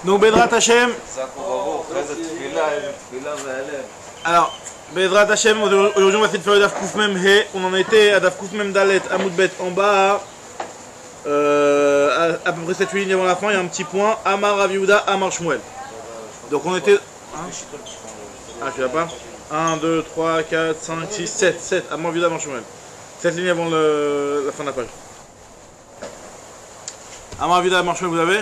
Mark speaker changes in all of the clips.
Speaker 1: Donc Bedrat Hashem. Alors, Bedrat Hashem, aujourd'hui on va essayer de faire le Daf Kouf Mem He. On en a été à Daf Kouf Mem Dalet, à Moudbet en bas. À peu près 7-8 lignes avant la fin, il y a un petit point. Amar Rav Yehuda, Amar Shmuel. Donc on était. Ah, tu l'as pas 1, 2, 3, 4, 5, 6, 7. 7. Amar Rav Yehuda, Amar Shmuel. 7 lignes avant la fin de la page. Amar Rav Yehuda, Amar Shmuel, vous avez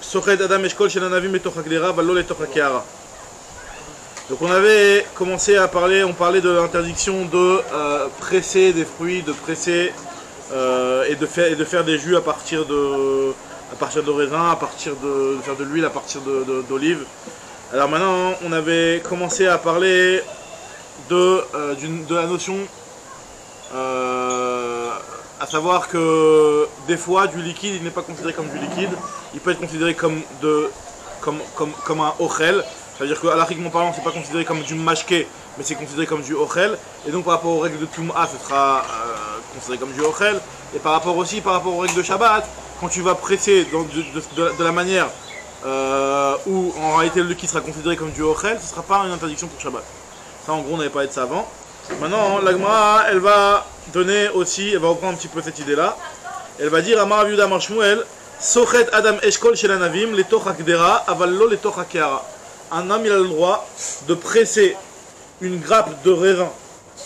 Speaker 1: Sochet Adam Eshkol Shel Anavim Letoch HaGdera Valo Letoch HaKehara. Donc on avait commencé à parler, on parlait de l'interdiction de presser des fruits, de presser et de faire des jus à partir de raisins, à partir de faire de l'huile, à partir d'olive. Alors maintenant on avait commencé à parler de la notion, à savoir que des fois du liquide il n'est pas considéré comme du liquide, il peut être considéré comme un ochel. C'est-à-dire qu'à l'arriquement parlant, c'est pas considéré comme du mashké, mais c'est considéré comme du ochel. Et donc par rapport aux règles de Tum'a, ce sera considéré comme du ochel. Et par rapport aux règles de Shabbat, quand tu vas presser de la manière où en réalité le liquide sera considéré comme du ochel, ce ne sera pas une interdiction pour Shabbat. Ça en gros on n'avait parlé de ça avant. Maintenant la Gemara, elle va donner aussi, elle va reprendre un petit peu cette idée-là. Elle va dire Amar Rav Yehuda Amar Shmuel, Sochet Adam Eshkol Shel Anavim Letoch HaGdera Aval Lo Letoch HaKehara. Un homme il a le droit de presser une grappe de raisin,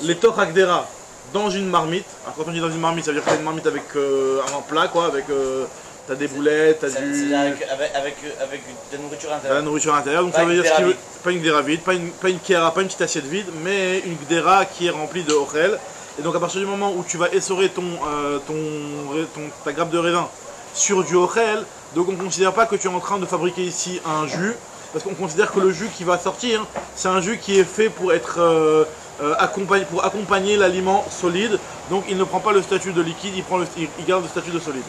Speaker 1: les Letoch HaGdera, dans une marmite. Alors, quand on dit dans une marmite, ça veut dire que c'est une marmite avec un plat, quoi, avec t'as des boulettes, t'as du...
Speaker 2: avec de la nourriture à l'intérieur.
Speaker 1: La nourriture à l'intérieur, donc ça veut dire ce pas une gdera vide, pas une kehara, pas une petite assiette vide, mais une gdera qui est remplie de ochel. Et donc à partir du moment où tu vas essorer ta grappe de raisin sur du ochel, donc on ne considère pas que tu es en train de fabriquer ici un jus, parce qu'on considère que le jus qui va sortir, c'est un jus qui est fait pour être accompagner l'aliment solide. Donc il ne prend pas le statut de liquide, il garde le statut de solide.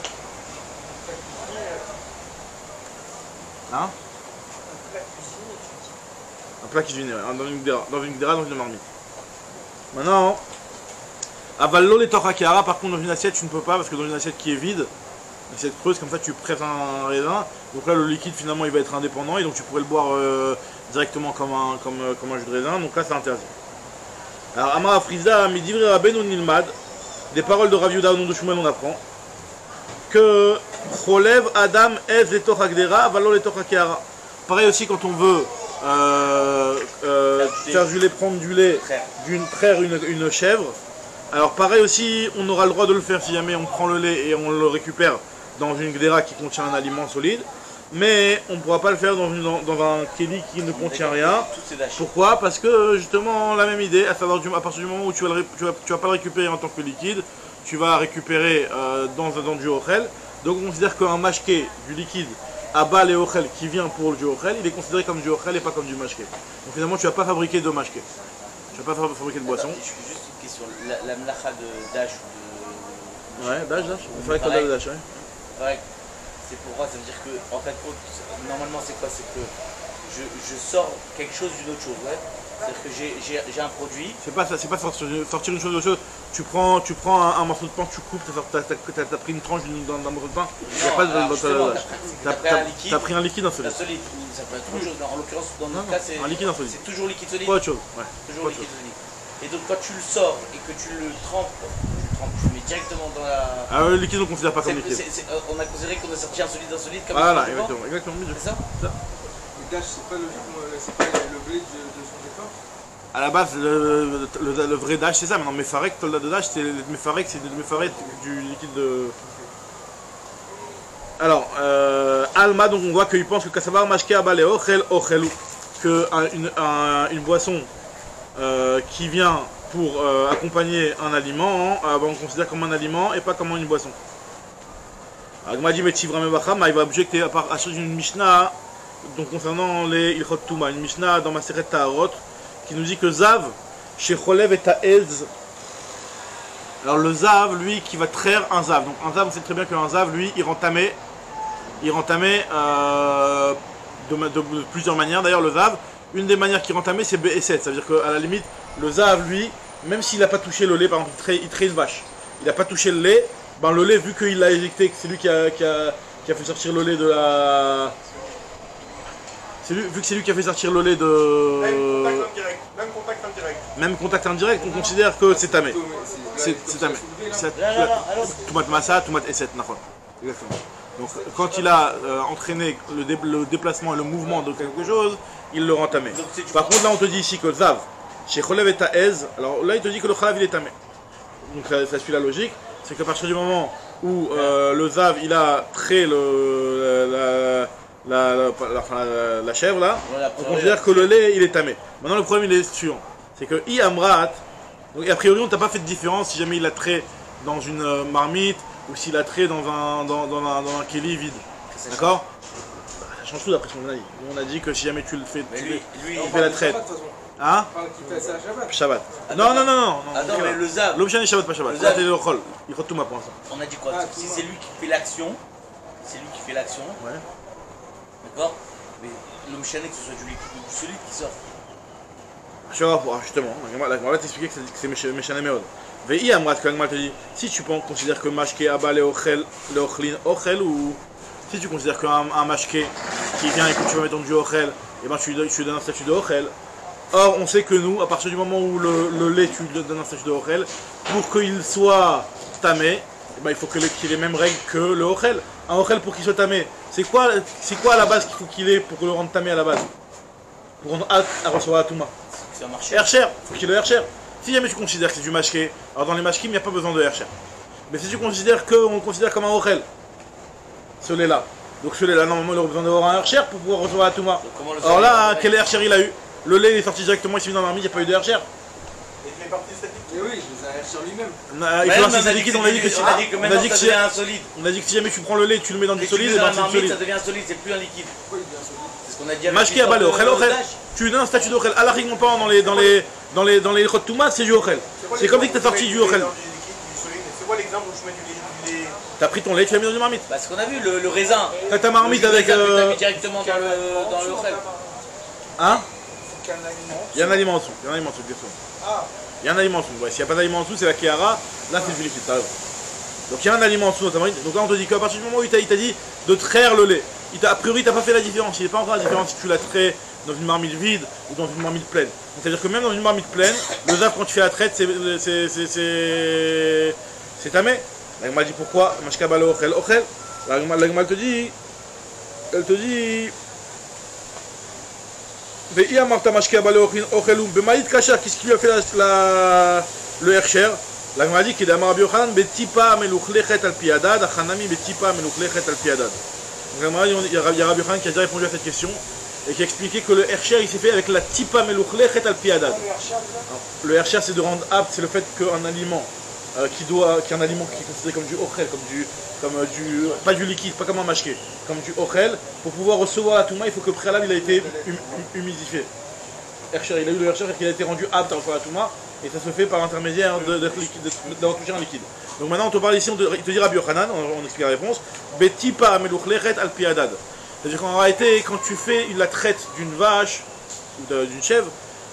Speaker 1: Hein? Un plat cuisiné, dans une gdera, dans une marmite. Maintenant, avallo les torah par contre dans une assiette tu ne peux pas, parce que dans une assiette qui est vide, une assiette creuse, comme ça tu presses un raisin, donc là le liquide finalement il va être indépendant et donc tu pourrais le boire directement comme un jus de raisin, donc là c'est interdit. Alors Amar Afrizda Midivri Rabbeinu Nilmad, des paroles de Rav Yehuda au nom de Shmuel on apprend que Cholev Adam Ez Letoch HaGdera Valo Letoch HaKehara. Pareil aussi quand on veut faire du lait, prendre du lait, traire une chèvre. Alors pareil aussi, on aura le droit de le faire si jamais on prend le lait et on le récupère dans une gdera qui contient un aliment solide, mais on ne pourra pas le faire dans un kéli qui ne contient rien. Pourquoi? Parce que justement la même idée, à savoir à partir du moment où tu vas pas le récupérer en tant que liquide, tu vas récupérer dans du ochel. Donc on considère qu'un mashké, du liquide, à bas les ochel qui vient pour du ochel, il est considéré comme du ochel et pas comme du mashké. Donc finalement tu ne vas pas fabriquer de mashké, tu ne vas pas fabriquer de boisson.
Speaker 2: Sur la mlacha d'âge ou de...
Speaker 1: Ouais, d'âge, il faudrait que tu d'âge, ouais.
Speaker 2: Ouais, c'est pourquoi ça veut dire que, en fait, normalement c'est quoi? C'est que je sors quelque chose d'une autre chose, ouais. C'est-à-dire que j'ai un produit... C'est pas sortir une chose d'autre chose. Tu prends un morceau de pain, tu coupes, t'as pris une tranche d'un morceau de pain. Il n'y a pas de... T'as pris un liquide insolite. Solide, ça peut être autre chose. En l'occurrence, dans notre cas, c'est...
Speaker 1: Un liquide insolite.
Speaker 2: C'est toujours liquide solide.
Speaker 1: Pas autre chose, ouais.
Speaker 2: Toujours liquide solide. Et donc quand tu le sors et que tu le trempes, tu le mets directement dans la...
Speaker 1: Ah le liquide on ne considère pas comme liquide.
Speaker 2: On a considéré qu'on a sorti un solide comme
Speaker 1: ça. Voilà, exactement.
Speaker 2: C'est ça?
Speaker 3: Le dash, c'est pas le blé de son départ?
Speaker 1: À la base, le vrai dash c'est ça, maintenant Mefarek, Tolda de dash, c'est Mefarek, du liquide de... Alors, Alma, donc on voit qu'il pense que Kassavar Mashke Abale Ochel Ochelou, que une boisson qui vient pour accompagner un aliment, on considère comme un aliment et pas comme une boisson. Agma dit Metivra Mevacham, il va objecter à partir d'une Mishnah donc concernant les Ilchot Touma, une Mishnah dans Maseret Taharot qui nous dit que Zav, chez Cholev et Ta'ez, alors le Zav, lui, qui va traire un Zav. Donc un Zav, on sait très bien qu'un Zav, lui, il rentamait de plusieurs manières. D'ailleurs, le Zav, une des manières qu'il rentamait, c'est B7. Ça veut dire qu'à la limite, le Zav, lui, même s'il n'a pas touché le lait, par exemple, il traite une vache, il n'a pas touché le lait, vu qu'il l'a éjecté, que c'est lui qui a fait sortir le lait de vu que c'est lui qui a fait sortir le lait de...
Speaker 3: Même contact indirect.
Speaker 1: Même contact indirect, on considère que c'est tamé. C'est tamé. Toumat massa, toumat eset, exactement. Donc quand il a entraîné le déplacement et le mouvement de quelque chose, il le rend tamé. Par contre là on te dit ici que zav, chez cholev et ta'ez, alors là il te dit que le chalav il est tamé. Donc ça suit la logique, c'est qu'à partir du moment où le zav il a trait la chèvre là, on considère que le lait il est tamé. Maintenant le problème il est suivant, c'est que i amrat, donc a priori on t'a pas fait de différence si jamais il a trait dans une marmite ou s'il a trait dans un kéli vide. D'accord? Ça change tout d'après ce qu'on a dit. Nous on a dit que si jamais tu le fais, tu fais la traite. Hein?
Speaker 3: Qui fait ça à Shabbat.
Speaker 1: Shabbat. Non.
Speaker 2: Attends, mais le zav.
Speaker 1: L'objet est Shabbat, pas Shabbat. Ça, c'est le rôle. Il faut tout ma pour l'instant.
Speaker 2: On a dit quoi? Si c'est lui qui fait l'action,
Speaker 1: Ouais.
Speaker 2: d'accord? Mais l'homme chané, que ce soit du liquide ou du solide qui sort.
Speaker 1: Justement, la Gemara va t'expliquer que c'est méchané méod. Vei amrat, quand la Gemara te dit, si tu considères que mashke abba le ochlin ochel, ou si tu considères qu'un mashke qui vient et que tu vas mettre dans du ochel, et ben tu lui donnes un statut de ochel. Or, on sait que nous, à partir du moment où le lait, tu lui donnes un statut de ochel, pour qu'il soit tamé, eh ben, il faut qu'il ait les mêmes règles que le ochel. Un ochel pour qu'il soit tamé, c'est quoi à la base qu'il faut qu'il ait pour le rendre tamé à la base? Pour rendre apte à recevoir la touma.
Speaker 2: C'est un marché.
Speaker 1: Hercher, il faut qu'il ait le hercher. Si jamais tu considères que c'est du mashké, alors dans les mashkim, il n'y a pas besoin de hercher. Mais si tu considères qu'on le considère comme un ochel, ce lait-là, donc ce lait-là, normalement, il aurait besoin d'avoir un hercher pour pouvoir recevoir la touma. Alors là, quel hercher il a eu? Le lait est sorti directement, il s'est mis dans la marmite, il n'y a pas eu de hercher.
Speaker 3: Il fait partie de cette liquide. Oui, je les ai sur lui-même.
Speaker 1: Il faut lancer liquide, on a dit que si.
Speaker 2: On a dit que maintenant ça devient un solide.
Speaker 1: On a dit que si jamais tu prends le lait, tu le mets dans du solide,
Speaker 2: et dans
Speaker 1: c'est
Speaker 2: la
Speaker 1: solide.
Speaker 2: ça devient solide, c'est plus un liquide.
Speaker 3: Pourquoi il devient solide?
Speaker 2: C'est ce qu'on a dit avec
Speaker 1: Mashké abalé, ochel, ochel. Tu lui donnes un statut d'ochel. À l'arrière, mon parent, dans les Chot Touma, c'est du ochel. C'est comme si tu as sorti du ochel.
Speaker 3: C'est quoi l'exemple où je mets du lait?
Speaker 1: T'as pris ton lait, tu l'as mis dans une marmite.
Speaker 2: Bah, ce qu'on a vu, le raisin.
Speaker 1: T'as ta marmite avec.
Speaker 2: Tu l'as mis directement dans le ochel.
Speaker 1: Hein? Il y a un
Speaker 3: aliment.
Speaker 1: aliment en dessous, bien sûr. Il y a un aliment en dessous. Ouais, s'il n'y a pas d'aliment en dessous, c'est la Kéhara. Là, c'est du liquide, t'as raison. Donc il y a un aliment en dessous dans ta marmite. Donc là, on te dit qu'à partir du moment où il t'a dit de traire le lait, a priori, t'as pas fait la différence. Il n'est pas encore la différence si tu la traites dans une marmite vide ou dans une marmite pleine. C'est-à-dire que même dans une marmite pleine, le zav, quand tu fais la traite, c'est tamé. La Gemara dit pourquoi? Mashkabale ochel ochel. La Gemara te dit. Elle te dit. Ve'i amarta mashkabale ochel ou bemaït kasha. Qu'est-ce qui lui a fait le hercher? La Gemara dit qu'il est amar Rabbi Yochanan betipa meluchlechet al piadad, achanami betipa meluchlechet al piadad. Donc il y a Rabbi Yochanan qui a déjà répondu à cette question et qui a expliqué que le hercher il s'est fait avec la tipa meluchlechet al piadad. Le hercher c'est de rendre apte, c'est le fait qu'un aliment qui est un aliment qui est considéré comme du ochel, pas du liquide, pas comme un mashké, comme du ochel, pour pouvoir recevoir la touma, il faut que préalable il a été humidifié. Hercher, il a eu le hercher et qu'il a été rendu apte à recevoir la touma, et ça se fait par l'intermédiaire d'avoir touché un liquide. Donc maintenant on te parle ici, il te dit Rabbi Yochanan, on explique la réponse, Betipa meluchlechet al piadad. C'est-à-dire qu'en réalité, quand tu fais la traite d'une vache ou d'une chèvre,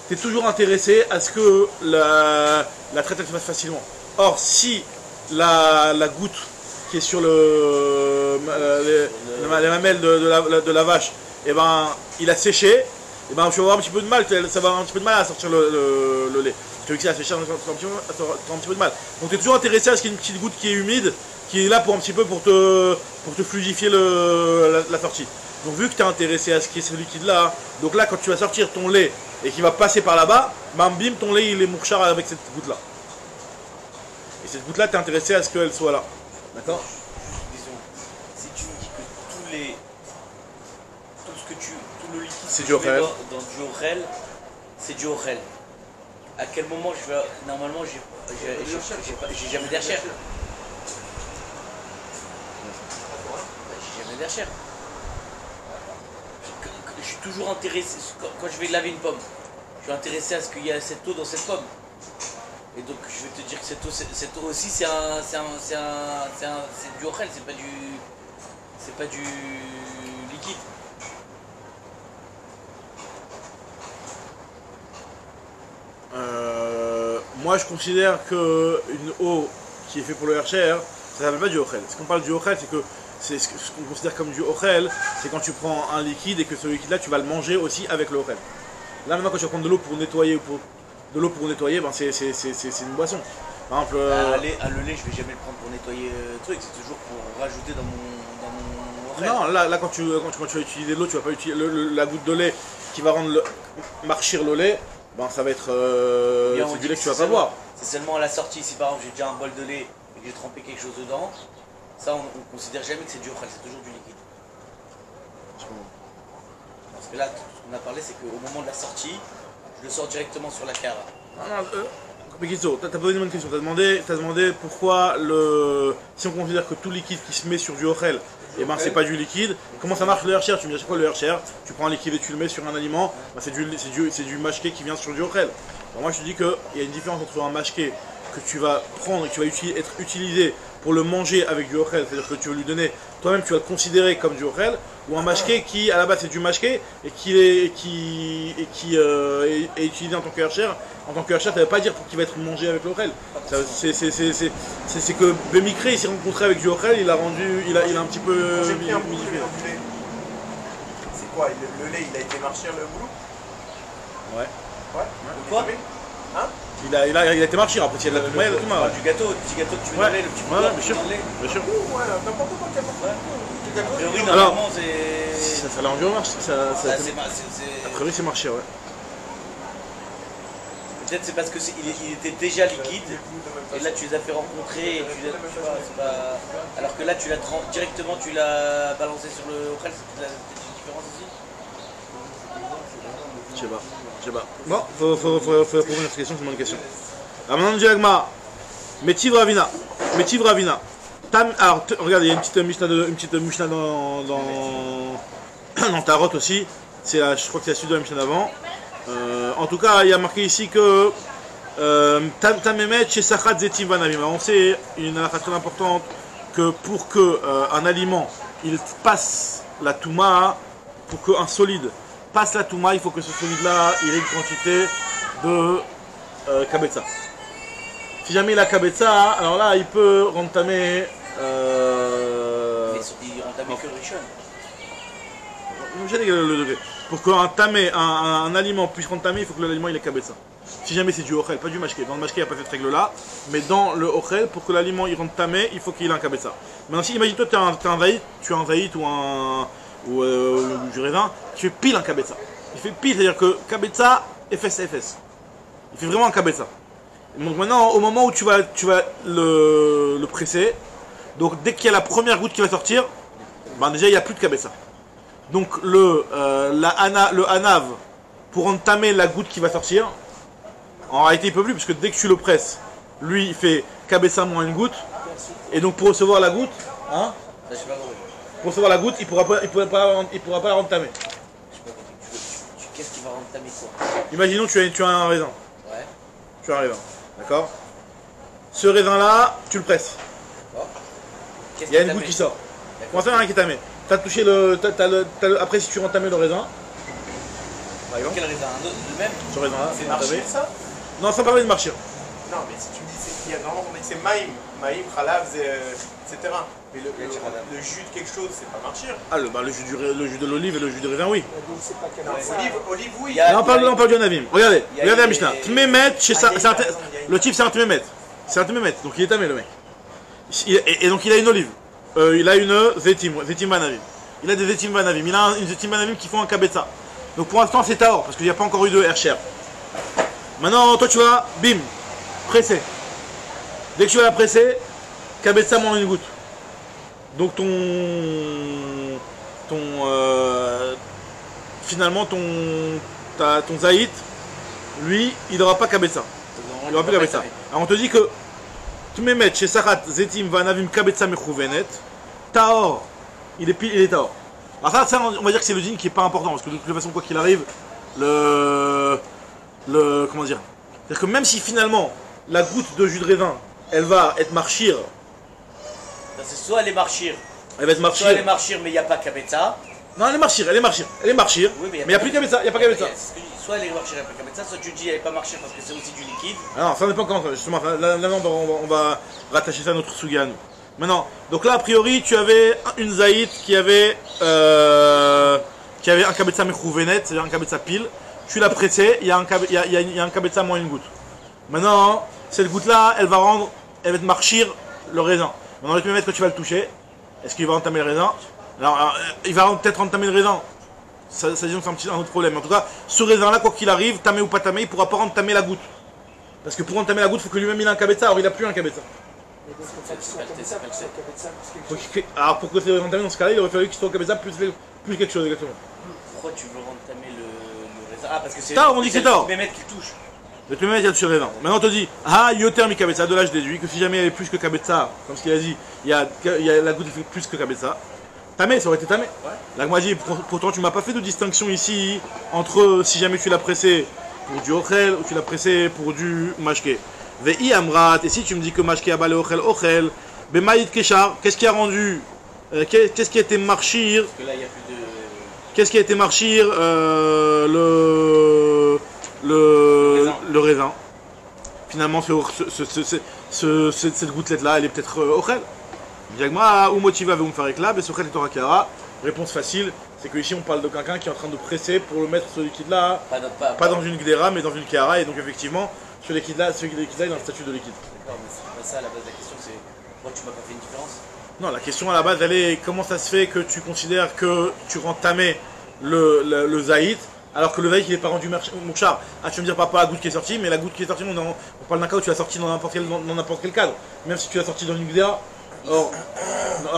Speaker 1: tu es toujours intéressé à ce que la traite elle se fasse facilement. Or, si la goutte qui est sur les mamelles de la vache, eh ben, il a séché, eh ben, tu vas avoir un petit peu de mal, ça va avoir un petit peu de mal à sortir le lait. Tu veux que ça séché, ça aura un petit peu de mal. Donc tu es toujours intéressé à ce qu'il y ait une petite goutte qui est humide, qui est là pour un petit peu pour te fluidifier la sortie. Donc vu que tu es intéressé à ce qui est ce liquide là, donc là quand tu vas sortir ton lait et qu'il va passer par là-bas, bam bim, ton lait il est mourchar avec cette goutte là. Et cette goutte là, tu es intéressé à ce qu'elle soit là. D'accord?
Speaker 2: Disons, si tu me dis que tout le liquide
Speaker 1: c'est
Speaker 2: que
Speaker 1: du ochel.
Speaker 2: dans du ochel, c'est du ochel. À quel moment je vais. Normalement, j'ai jamais d'hercher. J'ai jamais d'hercher. Je suis toujours intéressé, quand je vais laver une pomme, je suis intéressé à ce qu'il y ait cette eau dans cette pomme. Et donc je vais te dire que cette eau aussi c'est du ochel, c'est pas du liquide.
Speaker 1: Moi je considère qu'une eau qui est faite pour le hercher, ça ne s'appelle pas du ochel. Ce qu'on parle du ochel, c'est que c'est ce qu'on considère comme du ochel, c'est quand tu prends un liquide et que ce liquide-là, tu vas le manger aussi avec le ochel. Là, maintenant, quand tu vas prendre de l'eau pour nettoyer, ben, c'est une boisson. Par exemple,
Speaker 2: le lait, je vais jamais le prendre pour nettoyer le truc, c'est toujours pour rajouter dans mon ochel.
Speaker 1: Non, là quand tu vas utiliser l'eau, tu vas pas utiliser la goutte de lait qui va rendre marchir le lait, ben, ça va être c'est du lait que tu vas pas boire.
Speaker 2: C'est seulement à la sortie, si par exemple j'ai déjà un bol de lait et que j'ai trempé quelque chose dedans, ça on considère jamais que c'est du ochel, c'est toujours du liquide. Parce que là, tout ce qu'on a parlé, c'est qu'au moment de la sortie, je le sors directement sur la cara.
Speaker 1: Piquito, t'as posé une bonne question, t'as demandé pourquoi si on considère que tout liquide qui se met sur du ochel, et ben c'est pas du liquide, comment ça marche le Hersher? Tu me dis c'est quoi le Hersher? Tu prends un liquide et tu le mets sur un aliment, ben, c'est du mashké qui vient sur du ochel. Alors moi je te dis qu'il y a une différence entre un mashké que tu vas prendre et qui va être utilisé pour le manger avec du ochel, c'est-à-dire que tu vas lui donner, toi-même tu vas le considérer comme du ochel, ou un mashké qui à la base c'est du mashké et qui est utilisé en tant que Hersher. En tant que Hersher, ça ne veut pas dire qu'il va être mangé avec l'ochel. C'est que Bémikré il s'est rencontré avec du ochel, il a un petit peu modifié.
Speaker 4: C'est quoi? Le lait il a été marchir le boulot?
Speaker 1: Ouais.
Speaker 2: Quoi?
Speaker 4: Hein?
Speaker 1: Il a été marchir, après il y a de la touma, il y a de la touma.
Speaker 2: Du gâteau, le petit gâteau que tu mets dans le lait, le petit
Speaker 1: ouais, bien sûr.
Speaker 2: Bien sûr.
Speaker 4: Voilà, n'importe quoi qu'il y a.
Speaker 2: A priori, normalement, c'est.
Speaker 1: Ça l'a rendu au marché.
Speaker 2: A
Speaker 1: priori, c'est marché, ouais.
Speaker 2: Peut-être c'est parce qu'il était déjà liquide, et là tu les as fait rencontrer, et tu vois, c'est pas... Alors que là directement tu l'as balancé sur le ochel, c'est peut-être une différence aussi.
Speaker 1: Je sais pas. Bon, faut revenir sur cette question, c'est une bonne question. Alors maintenant, Diagma, Métiv Ravina. Alors, regarde, il y a une petite Mishnah dans Tarot aussi. Je crois que c'est la suite de la Mishnah d'avant. En tout cas, il y a marqué ici que Tamemet chez Sachat Zetim Vanavim. On sait une halakha très importante que pour qu'un aliment il passe la Touma, pour qu'un solide passe la Touma, il faut que ce solide-là il ait une quantité de Kabetza. Si jamais il a Kabetza, alors là il peut rentamer.
Speaker 2: Mais il rentamait que Rishon.
Speaker 1: Je sais le degré. Pour qu'un aliment puisse rentamer, il faut que l'aliment il ait Kabetza. Si jamais c'est du ochel, pas du mashké. Dans le mashké, il n'y a pas cette règle-là. Mais dans le ochel, pour que l'aliment il rentre tamé, il faut qu'il ait un kabetza. Maintenant, si imagine-toi, tu as un zaït ou du raisin, tu fais pile un kabetza. Il fait pile, c'est-à-dire que kabetza, FS. Il fait vraiment un kabetza. Donc maintenant, au moment où tu vas le presser, donc dès qu'il y a la première goutte qui va sortir, ben déjà il n'y a plus de kabetza. Donc le hanav, pour entamer la goutte qui va sortir, en réalité il peut plus, parce que dès que tu le presses, lui il fait kabetza moins une goutte, et donc pour recevoir la goutte, hein, pour recevoir la goutte, il pourra pas la rentamer.
Speaker 2: Qu'est-ce qui va rentamer quoi?
Speaker 1: Imaginons tu as un raisin.
Speaker 2: Ouais.
Speaker 1: Tu as un raisin, d'accord? Ce raisin là, tu le presses. Il y a une goutte qui sort. Comment ça, il y a rien qui est tamé? T'as touché après si tu rentamais le raisin. Par exemple.
Speaker 2: Quel raisin? Le même?
Speaker 1: Ce raisin là.
Speaker 4: C'est marchir ça?
Speaker 1: Non, ça parle de marchir.
Speaker 4: Non, mais si tu me dis qu'il y a vraiment c'est maïm, khalav, etc. Mais le jus de quelque chose, c'est pas marchir.
Speaker 1: Ah, le jus de l'olive et le jus de raisin, oui.
Speaker 4: Olive, oui.
Speaker 1: Là, on parle du Navim. Regardez la Mishnah. Tmemet, le type c'est un Tmemet. C'est un Tmemet, donc il est tamé le mec. Et donc il a une olive. Il a une Zetim Vanavim. Il a des Zetim Vanavim. Il a une Zetim Vanavim qui font un Kabetza. Donc pour l'instant c'est Taor, parce qu'il n'y a pas encore eu de Hersher. Maintenant, toi tu vas, bim, presser. Dès que tu vas la presser, Kabetza moins une goutte. Donc finalement ton zaït, lui, il n'aura pas Kabetza. Il n'aura plus Kabetza. Alors on te dit que tu me mets chez Sachat Zetim Vanavim Kabetza Mechouvenet, Taor, il est Taor. Alors ça, on va dire que c'est le din qui est pas important, parce que de toute façon, quoi qu'il arrive, comment dire, c'est-à-dire que même si finalement la goutte de jus de raisin, elle va être marchir.
Speaker 2: C'est soit elle est marchir.
Speaker 1: Elle va être marchir.
Speaker 2: Soit elle est marchir, mais il n'y a pas Kabetza.
Speaker 1: Non, elle est marchir. Oui, mais il n'y a plus de Kabetza. Il n'y a pas Kabetza.
Speaker 2: Soit elle est marchir, il n'y a pas Kabetza, soit tu dis elle n'est pas marchir parce que c'est aussi du liquide.
Speaker 1: Ah non, ça n'est pas encore. Justement, là on va rattacher ça à notre Sugan. Maintenant, donc là, a priori, tu avais une zaït qui avait un kabetza mechouvenet, c'est-à-dire un kabetza pile. Tu l'as pressé, il y a un kabetza moins une goutte. Maintenant, cette goutte-là, elle va te marchir le raisin. Maintenant, le premier mètre que tu vas le toucher, est-ce qu'il va entamer le raisin? Alors, il va peut-être entamer le raisin. Ça disons que c'est un autre problème. En tout cas, ce raisin-là, quoi qu'il arrive, tamé ou pas tamé, il ne pourra pas entamer la goutte. Parce que pour entamer la goutte, il faut que lui-même il ait un kabetza, alors il n'a plus un kabetza. Alors pour que ça soit entamé dans ce cas-là, il aurait fallu qu'il soit au kabetza plus quelque chose exactement.
Speaker 2: Pourquoi tu veux entamer le raisin? Ah, parce que c'est
Speaker 1: on dit que c'est tort.
Speaker 2: le premier mètre qui touche.
Speaker 1: Le premier mètre, il y a le raisin. Maintenant on te dit, ah, yoter mi kabetza, de là je déduis que si jamais il y avait plus que kabetza, comme ce qu'il a dit, il y a la goutte qui fait plus que kabetza. Tamé, ça aurait été tamé. Ouais. Là, moi, dit, pourtant, tu m'as pas fait de distinction ici entre si jamais tu l'as pressé pour du ochel ou tu l'as pressé pour du mashke. Ve'i amrat, et si tu me dis que mashke a balé ochel, bemaïd keshar, qu'est-ce qui a rendu, qu'est-ce qui a été marchir,
Speaker 2: parce que là, il y a plus de...
Speaker 1: Qu'est-ce qui a été marchir le raisin. Finalement, cette gouttelette-là, elle est peut-être ochel. Diagma ou motiva veut me faire éclat, mais Sochet et Torakara. Réponse facile, c'est que ici on parle de quelqu'un qui est en train de presser pour le mettre ce liquide-là, pas dans une gdera mais dans une kehara, et donc effectivement, ce liquide-là il a un statut de liquide.
Speaker 2: D'accord, mais c'est pas ça à la base de la question, c'est pourquoi tu m'as pas fait une différence?
Speaker 1: Non, la question à la base elle est comment ça se fait que tu considères que tu rends tamé le zaït alors que le zaït il n'est pas rendu mouchar. Ah, tu vas me dire pas la goutte qui est sortie, mais la goutte qui est sortie, on parle d'un cas où tu l'as sorti dans n'importe quel cadre, même si tu l'as sorti dans une gdera. Or,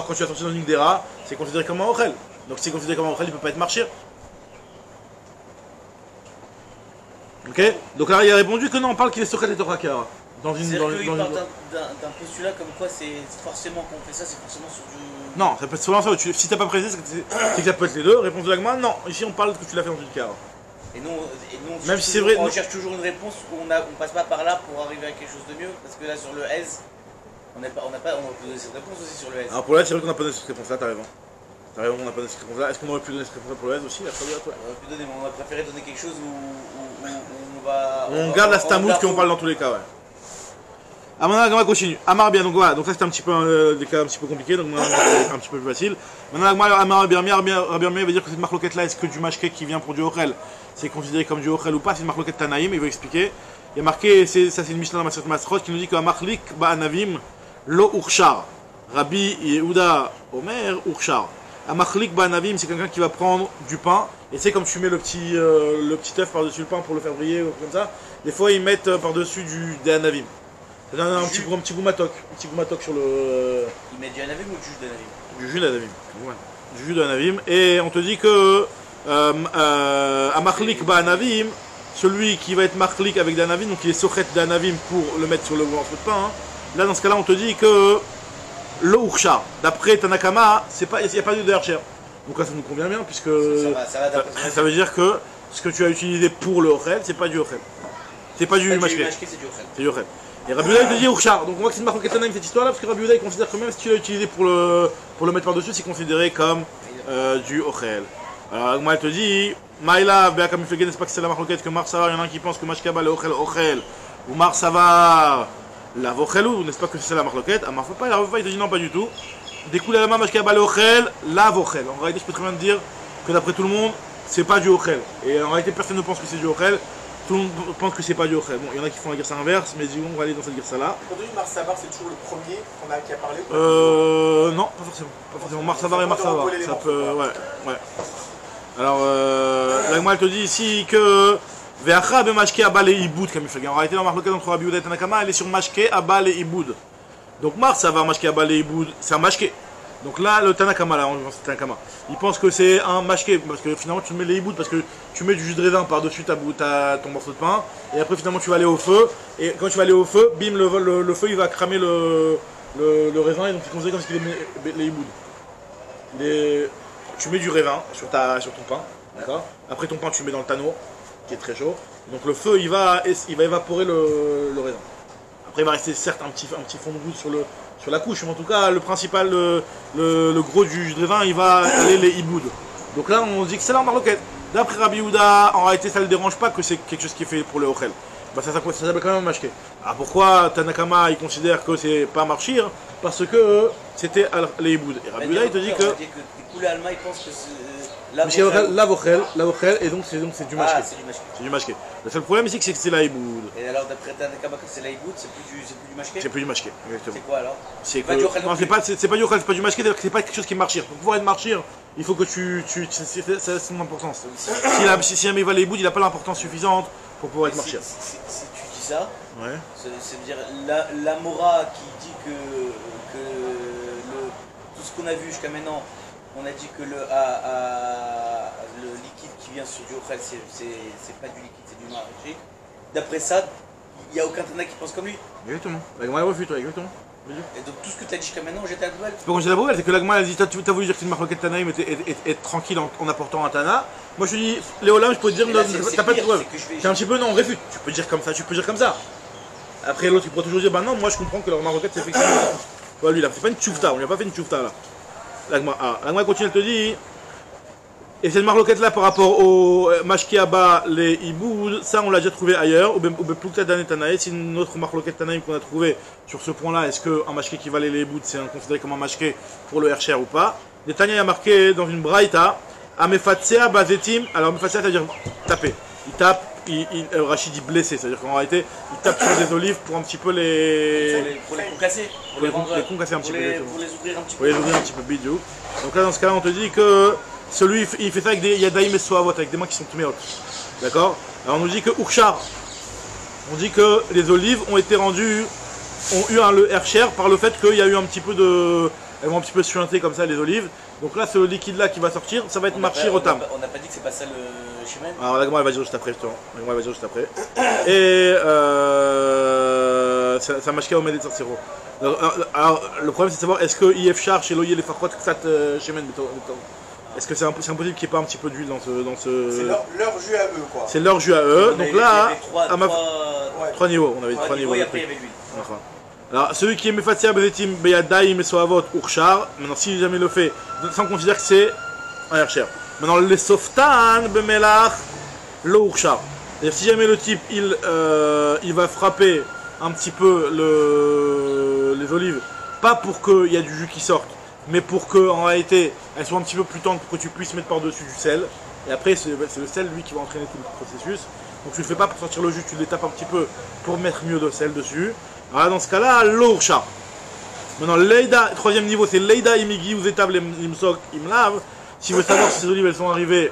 Speaker 1: quand tu as sorti dans une gdera, c'est considéré comme un ochel. Donc si c'est considéré comme un ochel, il ne peut pas être marchir. Ok. Donc là, il a répondu que non, on parle qu'il est Sochet et Torakara.
Speaker 2: C'est-à-dire qu'il part d'un postulat comme quoi c'est forcément qu'on fait ça, c'est forcément sur du...
Speaker 1: Non, ça peut être souvent ça. Si tu n'as pas précisé, c'est que ça peut être les deux. Réponse de l'agma, non. Ici, on parle que tu l'as fait dans une kehara.
Speaker 2: Et nous,
Speaker 1: même si c'est vrai,
Speaker 2: on cherche toujours une réponse où on passe pas par là pour arriver à quelque chose de mieux. Parce que là, sur le S, on peut donner cette réponse aussi sur le S.
Speaker 1: Alors pour le S, c'est vrai qu'on n'a pas donné cette réponse-là, t'as raison. T'as raison, on n'a pas donné cette réponse-là. Est-ce qu'on aurait pu donner cette réponse pour le S aussi? La première, toi.
Speaker 2: On aurait pu donner, mais on a préféré donner quelque chose où on va...
Speaker 1: On garde la stamout qu'on parle dans tous les cas, ouais. Ah, maintenant, on va continuer. Amar bien, donc voilà, donc ça c'était un petit peu des cas un petit peu compliqués, donc maintenant c'est un petit peu plus facile. Maintenant, Amar bien, veut dire que cette marloquette là, est-ce que du mashke qui vient pour du ochel, c'est considéré comme du ochel ou pas? C'est une marloquette Tanaïm, il veut expliquer. Il y a marqué, ça c'est une Mishnah dans Maseret Masrot qui nous dit que Amachlik ba'anavim lo urshar. Rabbi Yehuda Omer urshar. Amachlik ba'anavim, c'est quelqu'un qui va prendre du pain, et c'est comme tu mets le petit œuf par-dessus le pain pour le faire briller ou comme ça. Des fois ils mettent par-dessus des anavim. C'est un petit goût matok sur le...
Speaker 2: Il met du anavim ou du jus d'anavim?
Speaker 1: Du jus d'anavim, ouais. Du jus d'anavim, et on te dit que Amachlik ba'anavim, celui qui va être machlik avec d'anavim, donc il est sochet d'anavim pour le mettre sur le morceau de pain, hein. Là dans ce cas-là on te dit que le urshar, d'après Tanakama, il n'y a pas de derrière. Donc là ça nous convient bien puisque ça veut dire que ce que tu as utilisé pour le ochel, c'est pas du ochel. C'est pas du mashke. C'est du ochel. Et Rabbi Yehuda il te dit urshar. Donc on voit que c'est une marque Tanaïm cette histoire là parce que Rabbi Yehuda il considère que même si tu l'as utilisé pour le mettre par-dessus, c'est considéré comme du ochel. Alors moi elle te dit Maïla, comme il fait n'est-ce pas que c'est la marque que Mar Savar, il y en a un qui pense que Mashkaba le ochel ou Mar Savar la vochelou, n'est-ce pas que c'est la marloquette? Ah, marfe pas, la il te dit non, pas du tout. Découle la main, mashkaba le ochel, la vochel. En réalité, je peux très bien te dire que d'après tout le monde, c'est pas du ochel. Et en réalité, personne ne pense que c'est du ochel. Tout le monde pense que c'est pas du ochel. Bon, il y en a qui font la guerre inverse, mais disons, on va aller dans cette guerre là.
Speaker 4: Aujourd'hui, Mar Savar, c'est toujours le premier qui a parlé?
Speaker 1: Non, pas forcément. Pas forcément. Mar Savar et Mar Savar. Ça peut, ouais. Alors, l'agma elle te dit ici que. Ve'acha b'mashke abal et iboud, comme il fait. En réalité, dans la marloquette entre Rabbi Yehuda et Tanakama, elle est sur mashke abal et iboud. Donc Mar Savar mashke abal et iboud, c'est un mashke. Donc là, le Tanakama, là, il pense que c'est un mashke, parce que finalement tu mets les iboud, parce que tu mets du jus de raisin par-dessus ton morceau de pain, et après finalement tu vas aller au feu, et quand tu vas aller au feu, bim, le feu il va cramer le raisin, et donc c'est considéré comme si tu mets les iboud. Tu mets du raisin sur ton pain, d'accord? Après ton pain tu le mets dans le tanneau, qui est très chaud. Donc le feu il va évaporer le raisin. Après il va rester certes un petit fond de goutte sur la couche, mais en tout cas le principal, le gros du jus de raisin il va aller les iboud. Donc là on dit que c'est la marloquette. D'après Rabbi Yehuda, en réalité ça ne le dérange pas que c'est quelque chose qui est fait pour le ochel. Bah ça s'appelle quand même mashke. Alors pourquoi Tanakama il considère que c'est pas marchir? Parce que c'était les Iboud. Et Rabbi Yehuda, il te dit que.
Speaker 2: Du coup, les Allemands, ils pensent que
Speaker 1: c'est la vochel, et donc c'est du mashké.
Speaker 2: Ah, c'est du mashké.
Speaker 1: C'est du mashké. Le seul problème ici, c'est que c'est la Iboud.
Speaker 2: Et alors, d'après Tanakama, c'est la Iboud, c'est plus du mashké?
Speaker 1: C'est plus du mashké, exactement.
Speaker 2: C'est quoi alors?
Speaker 1: C'est que. Non, c'est pas du ochel, c'est pas du mashké, c'est-à-dire que c'est pas quelque chose qui est marchir. Pour pouvoir être marchir, il faut que c'est son importance. Si jamais il va les Iboud, il n'a pas l'importance suffisante pour pouvoir être marchir.
Speaker 2: Si tu dis ça,
Speaker 1: ouais.
Speaker 2: c'est-à-dire la Mora qui dit que tout ce qu'on a vu jusqu'à maintenant, on a dit que le liquide qui vient sur du ochel, c'est pas du liquide, c'est du marché. D'après ça, il n'y a aucun Tana qui pense comme lui.
Speaker 1: Exactement. La Gemara refute, exactement.
Speaker 2: Et donc tout ce que tu as dit jusqu'à maintenant, j'étais à la poubelle.
Speaker 1: C'est pas quand j'ai la poubelle, c'est que la Gemara elle dit t'as voulu dire que c'est une marloquette Tanaïm et être tranquille en apportant un Tana. Moi je te dis, Léolam, je peux te dire, t'as pas de preuve. C'est un petit peu, non, on réfute. Tu peux dire comme ça, tu peux dire comme ça. Après l'autre il pourra toujours dire, bah non, moi je comprends que leur marloquette c'est effectivement ça. Voilà, lui là, c'est pas une tchoufta, on lui a pas fait une tchoufta là. La Gemara continue, elle te dit. Et cette marloquette là par rapport au Mashki Abba, les Iboud, ça on l'a déjà trouvé ailleurs. Ou Beplukta Danetanae, c'est une autre marloquette Tanaïm qu'on a trouvé sur ce point là. Est-ce qu'un Mashki qui valait les Iboud c'est considéré comme un Mashki pour le Hercher ou pas? Netanya a marqué dans une Braïta, Amefatsea Bazetim. Alors Amefatsea, c'est-à-dire taper. Il tape, Rachid dit blessé, c'est-à-dire qu'en réalité il tape sur des olives pour un petit peu les.
Speaker 2: Pour les concasser.
Speaker 1: Pour les concasser un petit peu.
Speaker 2: Pour les ouvrir un petit peu.
Speaker 1: Pour les ouvrir un petit peu, bidou. Donc là dans ce cas là on te dit que. Celui, il fait ça avec des Yadaïm et Soavot, avec des mains qui sont tuméot. D'accord? Alors on nous dit que Urchar, on dit que les olives ont été rendues, ont eu le Hercher par le fait qu'il y a eu un petit peu de. Elles vont un petit peu suinter comme ça les olives. Donc là, ce liquide là qui va sortir, ça va être marché rotam.
Speaker 2: On n'a pas dit que c'est pas ça le chemin.
Speaker 1: Alors la Gemara elle va dire juste après, justement. La Gemara elle va dire juste après. Et ça m'a au Médé de Sarcero. Alors le problème c'est de savoir est-ce que IF Char chez Loyer les Farquat que ça chemin. Est-ce que c'est impossible qu'il n'y ait pas un petit peu d'huile dans ce...
Speaker 4: C'est leur jus à eux, quoi.
Speaker 1: C'est leur jus à eux. Donc là,
Speaker 2: trois
Speaker 1: niveaux. On avait dit 3 niveaux.
Speaker 2: Et après, il y avait l'huile.
Speaker 1: Enfin. Alors, celui qui est Mefatia Bezetim Beyadaim et Soavot Urchar, maintenant, si jamais il le fait, ça on considère que c'est un Hercher. Maintenant, les Softan Bemelach, le Urchar. C'est-à-dire, si jamais le type, il va frapper un petit peu les olives, pas pour qu'il y ait du jus qui sorte, mais pour qu'en réalité elles soient un petit peu plus tendres pour que tu puisses mettre par-dessus du sel. Et après c'est le sel lui qui va entraîner tout le processus. Donc tu ne le fais pas pour sortir le jus, tu le tapes un petit peu pour mettre mieux de sel dessus. Alors dans ce cas-là, l'Ourcha. Maintenant, Leida, troisième niveau, c'est Leida Imigi ou Zetab Imsok Imlav. Si vous voulez savoir si ces olives elles sont arrivées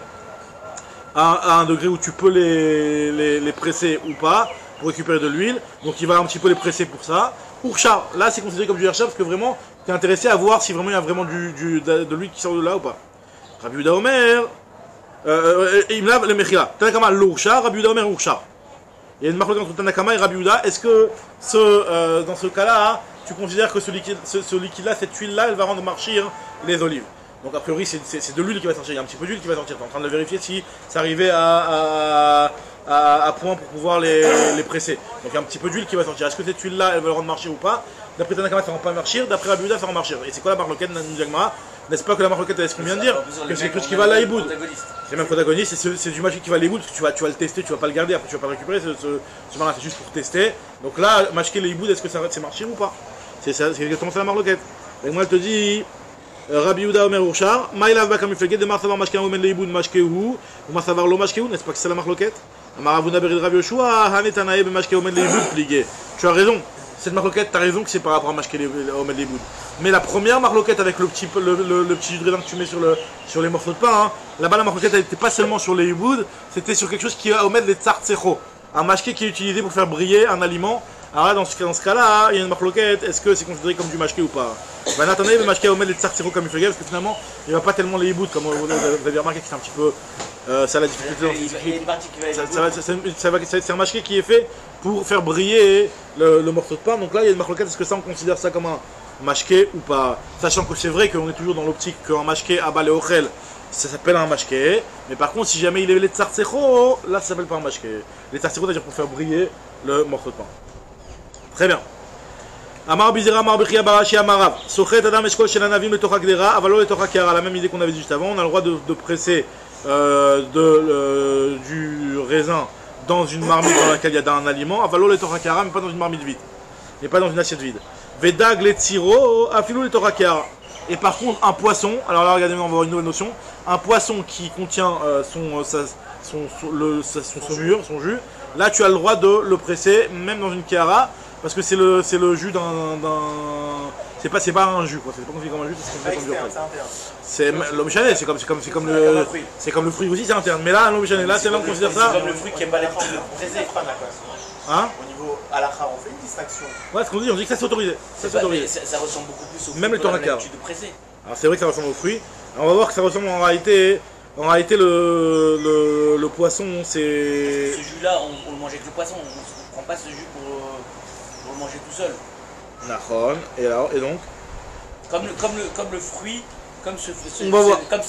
Speaker 1: à un degré où tu peux les presser ou pas pour récupérer de l'huile. Donc il va un petit peu les presser pour ça. Urcha, là c'est considéré comme du Hercher parce que vraiment tu es intéressé à voir si vraiment il y a vraiment de l'huile qui sort de là ou pas. Rabbi Yehuda Omer, Imlav le Mechila. Tanakama l'Urcha, Rabbi Yehuda Omer Urcha. Il y a une marque entre Tanakama et Rabbi Yehuda. Est-ce que dans ce cas-là, tu considères que ce liquide-là, cette huile-là, elle va rendre marchir les olives? Donc a priori c'est de l'huile qui va sortir, il y a un petit peu d'huile qui va sortir. Tu es en train de vérifier si ça arrivait à point pour pouvoir les presser. Donc il y a un petit peu d'huile qui va sortir. Est-ce que cette huile-là, elle va le rendre marcher ou pas? D'après Tanakama, ça ne rend pas marcher. D'après Rabbi Yehuda, ça rend marcher. Et c'est quoi la marloquette Nagma? N'est-ce pas que la marloquette, est ce qu'on vient de dire? Que c'est quelque chose qui va à l'Aïboud. C'est le même protagoniste, c'est du mashki qui va à l'Aïboud, parce que tu vas le tester, tu vas pas le garder, après tu vas pas le récupérer, ce marlin c'est juste pour tester. Donc là, mashki l'Aïboud, est-ce que c'est marché ou pas? C'est exactement ça la marloquette. Donc moi elle te dit, Rabbi Yehuda Omer Urchar, Maïlav Bakam Ifleged, de Marsavar Mashke Omen l'Aïboud Mashkehu, ou Marsavar Lo Mashkehu, n'est-ce pas que c'est la marloquette? Amaravuna Berid Rav Yoshua, Hanetanae Mashke Omen l'Aïboud pligué. Tu as raison. Cette marloquette, tu as raison que c'est par rapport à Mashke Omen l'Aïboud. Mais la première marloquette avec le petit jus de raisin que tu mets sur les morceaux de pain, hein, là-bas la marloquette elle n'était pas seulement sur les iboud, c'était sur quelque chose qui va omettre les tsartsecho, un mashké qui est utilisé pour faire briller un aliment. Alors là, dans ce cas-là, il y a une marloquette, est-ce que c'est considéré comme du mashké ou pas? Ben attendez, le mashké omet les tsartsecho comme il fait, parce que finalement, il ne va pas tellement les iboud, comme vous avez remarqué que c'est un petit peu... ça a la difficulté.
Speaker 2: Il y a une partie qui va
Speaker 1: c'est un mashké qui est fait pour faire briller le morceau de pain. Donc là, il y a une marloquette, est-ce que ça on considère ça comme un mashké ou pas? Sachant que c'est vrai qu'on est toujours dans l'optique qu'un mashké à balé ochel, ça s'appelle un mashké. Mais par contre, si jamais il est les tsartsecho, là ça s'appelle pas un mashké. Les tsartsecho, c'est-à-dire pour faire briller le morceau de pain. Très bien. Amar bizera amar bechia barashi amarav. Sochet adam eshkol shel anavim le tocha gdera, avalo le tocha kara. La même idée qu'on avait dit juste avant. On a le droit de presser du raisin dans une marmite dans laquelle il y a un aliment. Avalo le tocha kara, mais pas dans une marmite vide. Et pas dans une assiette vide. Vedag les tiro, afilou les torakar. Et par contre, un poisson, alors là, regardez, on va avoir une nouvelle notion. Un poisson qui contient son mûr, son jus, là tu as le droit de le presser, même dans une kehara, parce que c'est le jus d'un. C'est pas un jus, quoi. C'est pas considéré comme un jus, c'est comme du c'est l'homme chané, c'est comme le fruit aussi, c'est interne. Mais là, l'homme chané, là, c'est là on considère ça.
Speaker 2: C'est comme le fruit qui aime pas les présés.
Speaker 1: Hein?
Speaker 4: Au niveau halakha, on fait une distinction.
Speaker 1: Ouais, ce qu'on dit, on dit que ça c'est autorisé.
Speaker 2: Ça ressemble beaucoup plus au fruit.
Speaker 1: Même le torakar.
Speaker 2: De présé.
Speaker 1: Alors c'est vrai que ça ressemble au fruit. Alors, on va voir que ça ressemble en réalité. En réalité, le poisson, c'est.
Speaker 2: Ce jus-là, on le mange avec le poisson. On ne prend pas ce jus pour le manger tout seul.
Speaker 1: Nahon. Et donc
Speaker 2: Comme le fruit, comme ces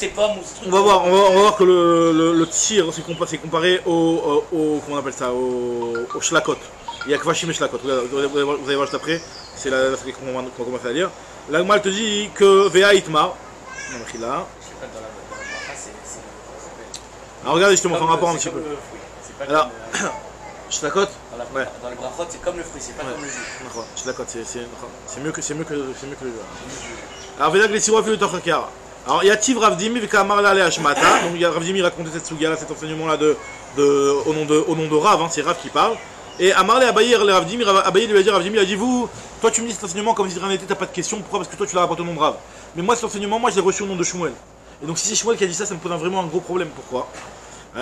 Speaker 2: pommes ou ce truc.
Speaker 1: on va voir que le tir c'est comparé au comment on appelle ça, au shlakot. Il y a kvashim et shlakot. Vous allez voir juste après. C'est la qu'on va commencer à lire. L'agma te dit que Vea Itmar. Là. Alors regardez justement, on rapport un petit peu. Alors, shlakot.
Speaker 2: Dans le brachot, c'est comme le fruit, c'est pas comme le jus.
Speaker 1: Shlakot, c'est mieux que le jus. Alors Vedag les tiro afilou les torakar. Alors il y a Tiv Ravdimi Vekamar la Hashmata. Donc il y a Ravdimi raconté cette souga là, cet enseignement là au nom de Rav, hein, c'est Rav qui parle. Et Amarle Abaye Ravdimi, Abaye lui a dit, Ravdimi, il a dit vous, toi tu me dis cet enseignement comme si rien n'était, t'as pas de question, pourquoi? Parce que toi tu l'as rapporté au nom de Rav. Mais moi cet enseignement, moi je l'ai reçu au nom de Shmuel. Et donc si c'est Shmuel qui a dit ça, ça me pose vraiment un gros problème. Pourquoi?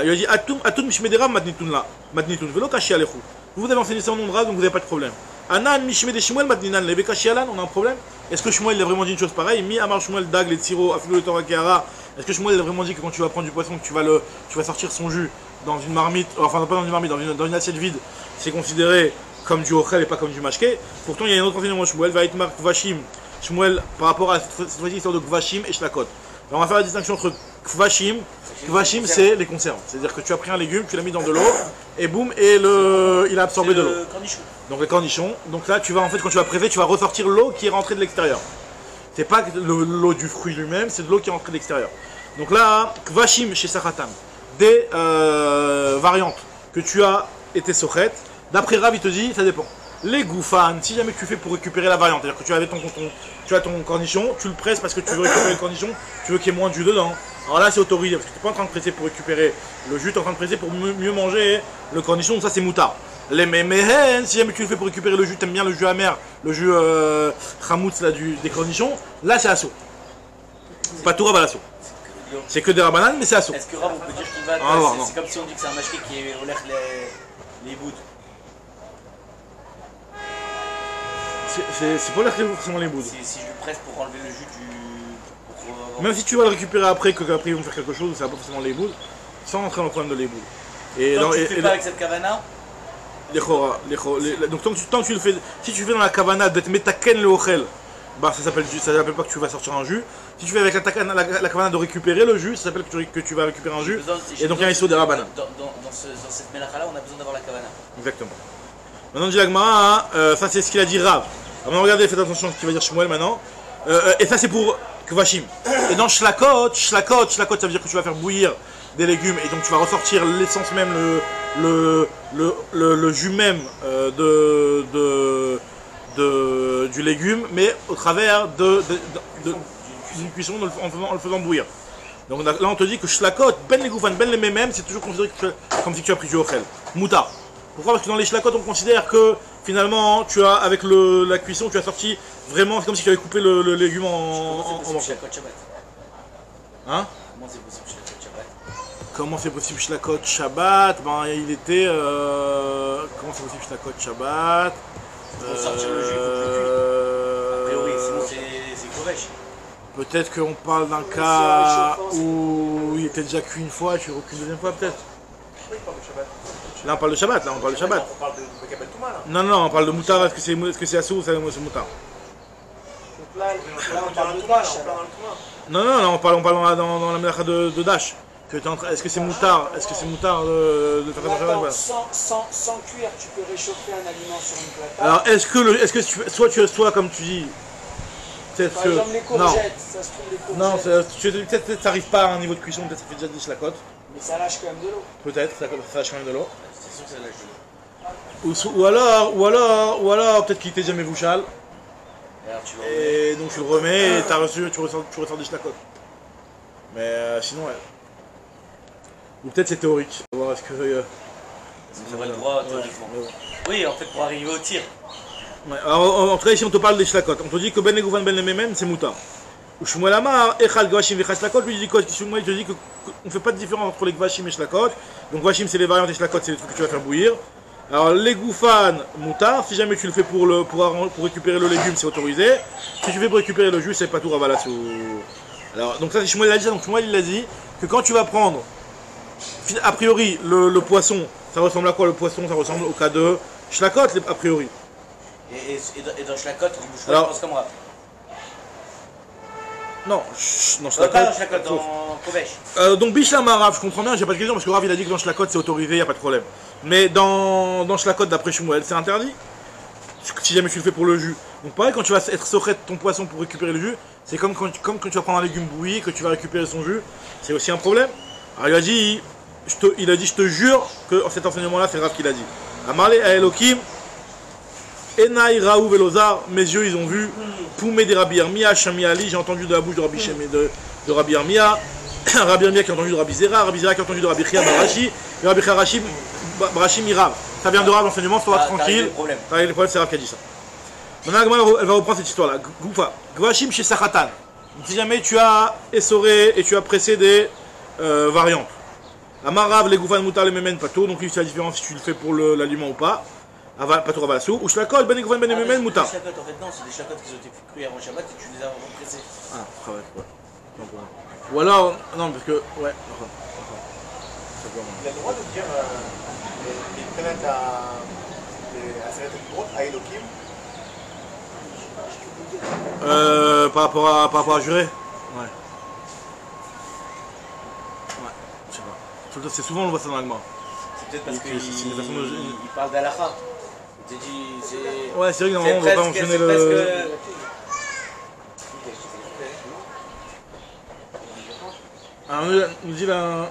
Speaker 1: Il a dit Atum Mishmedera Matnitun la, Matnitun, Velo Kashi Alechu. Vous avez enseigné ça au nom de Rav, donc vous n'avez pas de problème. Anan Mishmede Shmuel Matninan, Lebe Kashi Alan, on a un problème? Est-ce que Shmuel a vraiment dit une chose pareille? Mi Amar Shmuel Dag les tiro, Afilou le Torakara. Est-ce que Shmuel a vraiment dit que quand tu vas prendre du poisson, que tu vas sortir son jus dans une marmite, enfin pas dans une marmite, dans une assiette vide, c'est considéré comme du ochel et pas comme du mashké? Pourtant il y a un autre enseignement Shmuel, va être marqué Kvashim. Shmuel par rapport à cette fois-ci l'histoire de Kvashim et Shlakot. Alors on va faire la distinction entre Kvashim. Kvashim c'est les conserves, c'est-à-dire que tu as pris un légume, tu l'as mis dans de l'eau et boum, et il a absorbé de l'eau. Donc les cornichons. Donc là tu vas en fait quand tu vas préser, tu vas ressortir l'eau qui est rentrée de l'extérieur. C'est pas l'eau du fruit lui-même, c'est de l'eau qui est rentrée de l'extérieur. Donc là, Kvashim chez Sachatam, des variantes que tu as été sochet. D'après Rav, il te dit, ça dépend. Les goufan, si jamais tu fais pour récupérer la variante, c'est-à-dire que tu as ton cornichon, tu le presses parce que tu veux récupérer le cornichon, tu veux qu'il y ait moins de jus dedans. Alors là, c'est autorisé parce que tu n'es pas en train de presser pour récupérer le jus, tu es en train de presser pour mieux manger le cornichon, donc ça c'est moutard. Les mémehen, si jamais tu le fais pour récupérer le jus, tu aimes bien le jus amer, le jus chamoutz là, des cornichons, là c'est assaut. Pas tout Rav à l'assaut. C'est que des rabananes, mais c'est assaut.
Speaker 2: Est-ce que Rav, on peut dire qu'il va. C'est comme si on dit que c'est un mashké qui est au l'air les bouts.
Speaker 1: C'est pas l'air que forcément les bouts.
Speaker 2: Si je le presse pour enlever le jus du.
Speaker 1: Même si tu vas le récupérer après, qu'après ils vont faire quelque chose, ça va pas forcément les bouts, sans rentrer dans le problème de les bouts.
Speaker 2: Et donc tu le fais pas avec cette kavana?
Speaker 1: Donc tant que tu le fais, si tu fais dans la kavana d'être metaken le ochel, bah ça s'appelle pas que tu vas sortir un jus. Si tu fais avec la kavana de récupérer le jus, ça s'appelle que tu vas récupérer un jus. Et donc il y a un issue des rabanan.
Speaker 2: Dans cette melacha là, on a besoin d'avoir la kavana.
Speaker 1: Exactement. Maintenant dit l'agma, ça c'est ce qu'il a dit Rav. Maintenant regardez, faites attention à ce qu'il va dire Shmuel maintenant. Et ça c'est pour Kvashim. Et dans Shlakot, ça veut dire que tu vas faire bouillir des légumes et donc tu vas ressortir l'essence même, le jus même du légume, mais au travers d'une cuisson en le faisant bouillir. Donc là on te dit que Shlakot, ben les goufan, ben les mêmes, c'est toujours considéré comme si tu as pris du ochel. Moutar. Pourquoi? Parce que dans les shlakot on considère que finalement tu as avec la cuisson tu as sorti vraiment, c'est comme si tu avais coupé le légume en morceaux. Hein?
Speaker 2: Comment c'est possible shlakot Shabbat?
Speaker 1: Comment c'est possible shlakot Shabbat? Ben il était comment c'est possible shlakot Shabbat?
Speaker 2: Pour sortir le jus, il faut que a priori, sinon c'est correct.
Speaker 1: Peut-être qu'on parle d'un cas où il était déjà cuit une fois et tu recules une deuxième fois peut-être. Là on parle de Shabbat,
Speaker 4: On parle de Bekabel Touma là.
Speaker 1: Non, on parle de Moutar, est-ce que c'est Assou ou c'est Moutar?
Speaker 3: Là on parle de Touma.
Speaker 1: Non, on parle dans la melacha de Dash. Est-ce que c'est Moutar de faire un Shabbat?
Speaker 3: Sans cuire, tu peux réchauffer un aliment sur une plate.
Speaker 1: Alors soit comme tu dis, peut-être
Speaker 3: par exemple les courgettes, ça se trouve les courgettes.
Speaker 1: Non, peut-être ça n'arrive pas à un niveau de cuisson, peut-être ça fait déjà 10 la côte.
Speaker 3: Mais ça lâche quand même de l'eau.
Speaker 1: Peut-être, ça lâche quand même de l'eau.
Speaker 2: C'est sûr que ça lâche de l'eau.
Speaker 1: Ou alors, peut-être qu'il était jamais vouchal. Et donc tu le remets et tu ressors des shlakot. Mais sinon, ouais. Ou peut-être c'est théorique. On va voir est-ce que.
Speaker 2: Ça va le droit, théoriquement. Oui, en fait, pour arriver au tir.
Speaker 1: Ouais, alors, en tout cas, ici on te parle des shlakot. On te dit que ben legouvan ben lememen c'est moutar. Ou Shmuel Amar, Echad Gvashim Vechad Shlakot, lui il dit quoi? Shmuel il te dit qu'on ne fait pas de différence entre les Gvashim et Shlakot. Donc Gvashim c'est les variantes et Shlakot c'est les trucs que tu vas faire bouillir. Alors les Goufan moutar, si jamais tu le fais pour récupérer le légume c'est autorisé. Si tu fais pour récupérer le jus c'est pas tout rabalassou. Alors donc ça c'est Shmuel il a dit ça, donc Shmuel il a dit que quand tu vas prendre, a priori le poisson, ça ressemble à quoi le poisson? Ça ressemble au cas de Shlakot a priori.
Speaker 2: Et dans Shlakot, je pense comme moi.
Speaker 1: Non,
Speaker 2: pas dans Shlakot, dans Kovesh.
Speaker 1: Donc Bishlam Rav, je comprends bien, j'ai pas de question parce que Rav il a dit que dans Shlakot c'est autorisé, y a pas de problème. Mais dans Shlakot d'après Shmuel, c'est interdit si jamais tu le fais pour le jus. Donc pareil, quand tu vas être sochet ton poisson pour récupérer le jus, c'est comme quand tu vas prendre un légume bouilli, que tu vas récupérer son jus, c'est aussi un problème. Alors il a dit, je te jure que cet enseignement là c'est Rav qui l'a dit. Amarle à Elohim, Enai Raou Velozar, mes yeux ils ont vu. Poumé des Rabbi Armia, Shami Ali, j'ai entendu de la bouche de Rabbi Shem et de Rabbi Armia. Rabbi Armia qui a entendu de Rabbi Zera qui a entendu de Rabbi Chia Barashi. Et Rabbi Chia Barashi Mirav. Ça vient de Rav l'enseignement, sois tranquille. T'as les problèmes, c'est Rav qui a dit ça. Maintenant, elle va reprendre cette histoire là. Goufa, Gvashim chez Sachatan. Si jamais tu as essoré et tu as pressé des variantes. Amarav, les Goufan Moutar, les Memen, Pato. Donc, c'est la différence si tu le fais pour l'aliment ou pas. Pas trop avalassou. Ou Shlakot, ben Goufan, ben Memen, Moutar.
Speaker 2: Les Shlakot, en fait, non, c'est des Shlakot qui ont été cuits avant Shabbat et tu les as repressés.
Speaker 1: Ah, ouais. Non, ou alors, non, parce que. Ouais,
Speaker 4: il a le droit de dire les prénates à Seret Ekbrot, à Elohim.
Speaker 1: Par rapport à jurer. Ouais. Je sais pas. C'est souvent on le voit ça dans l'Agma.
Speaker 2: C'est peut-être parce qu'il parle d'Alacha. Il te dit, c'est.
Speaker 1: Ouais, c'est vrai que normalement on ne va pas mentionner le. Alors, nous dit la.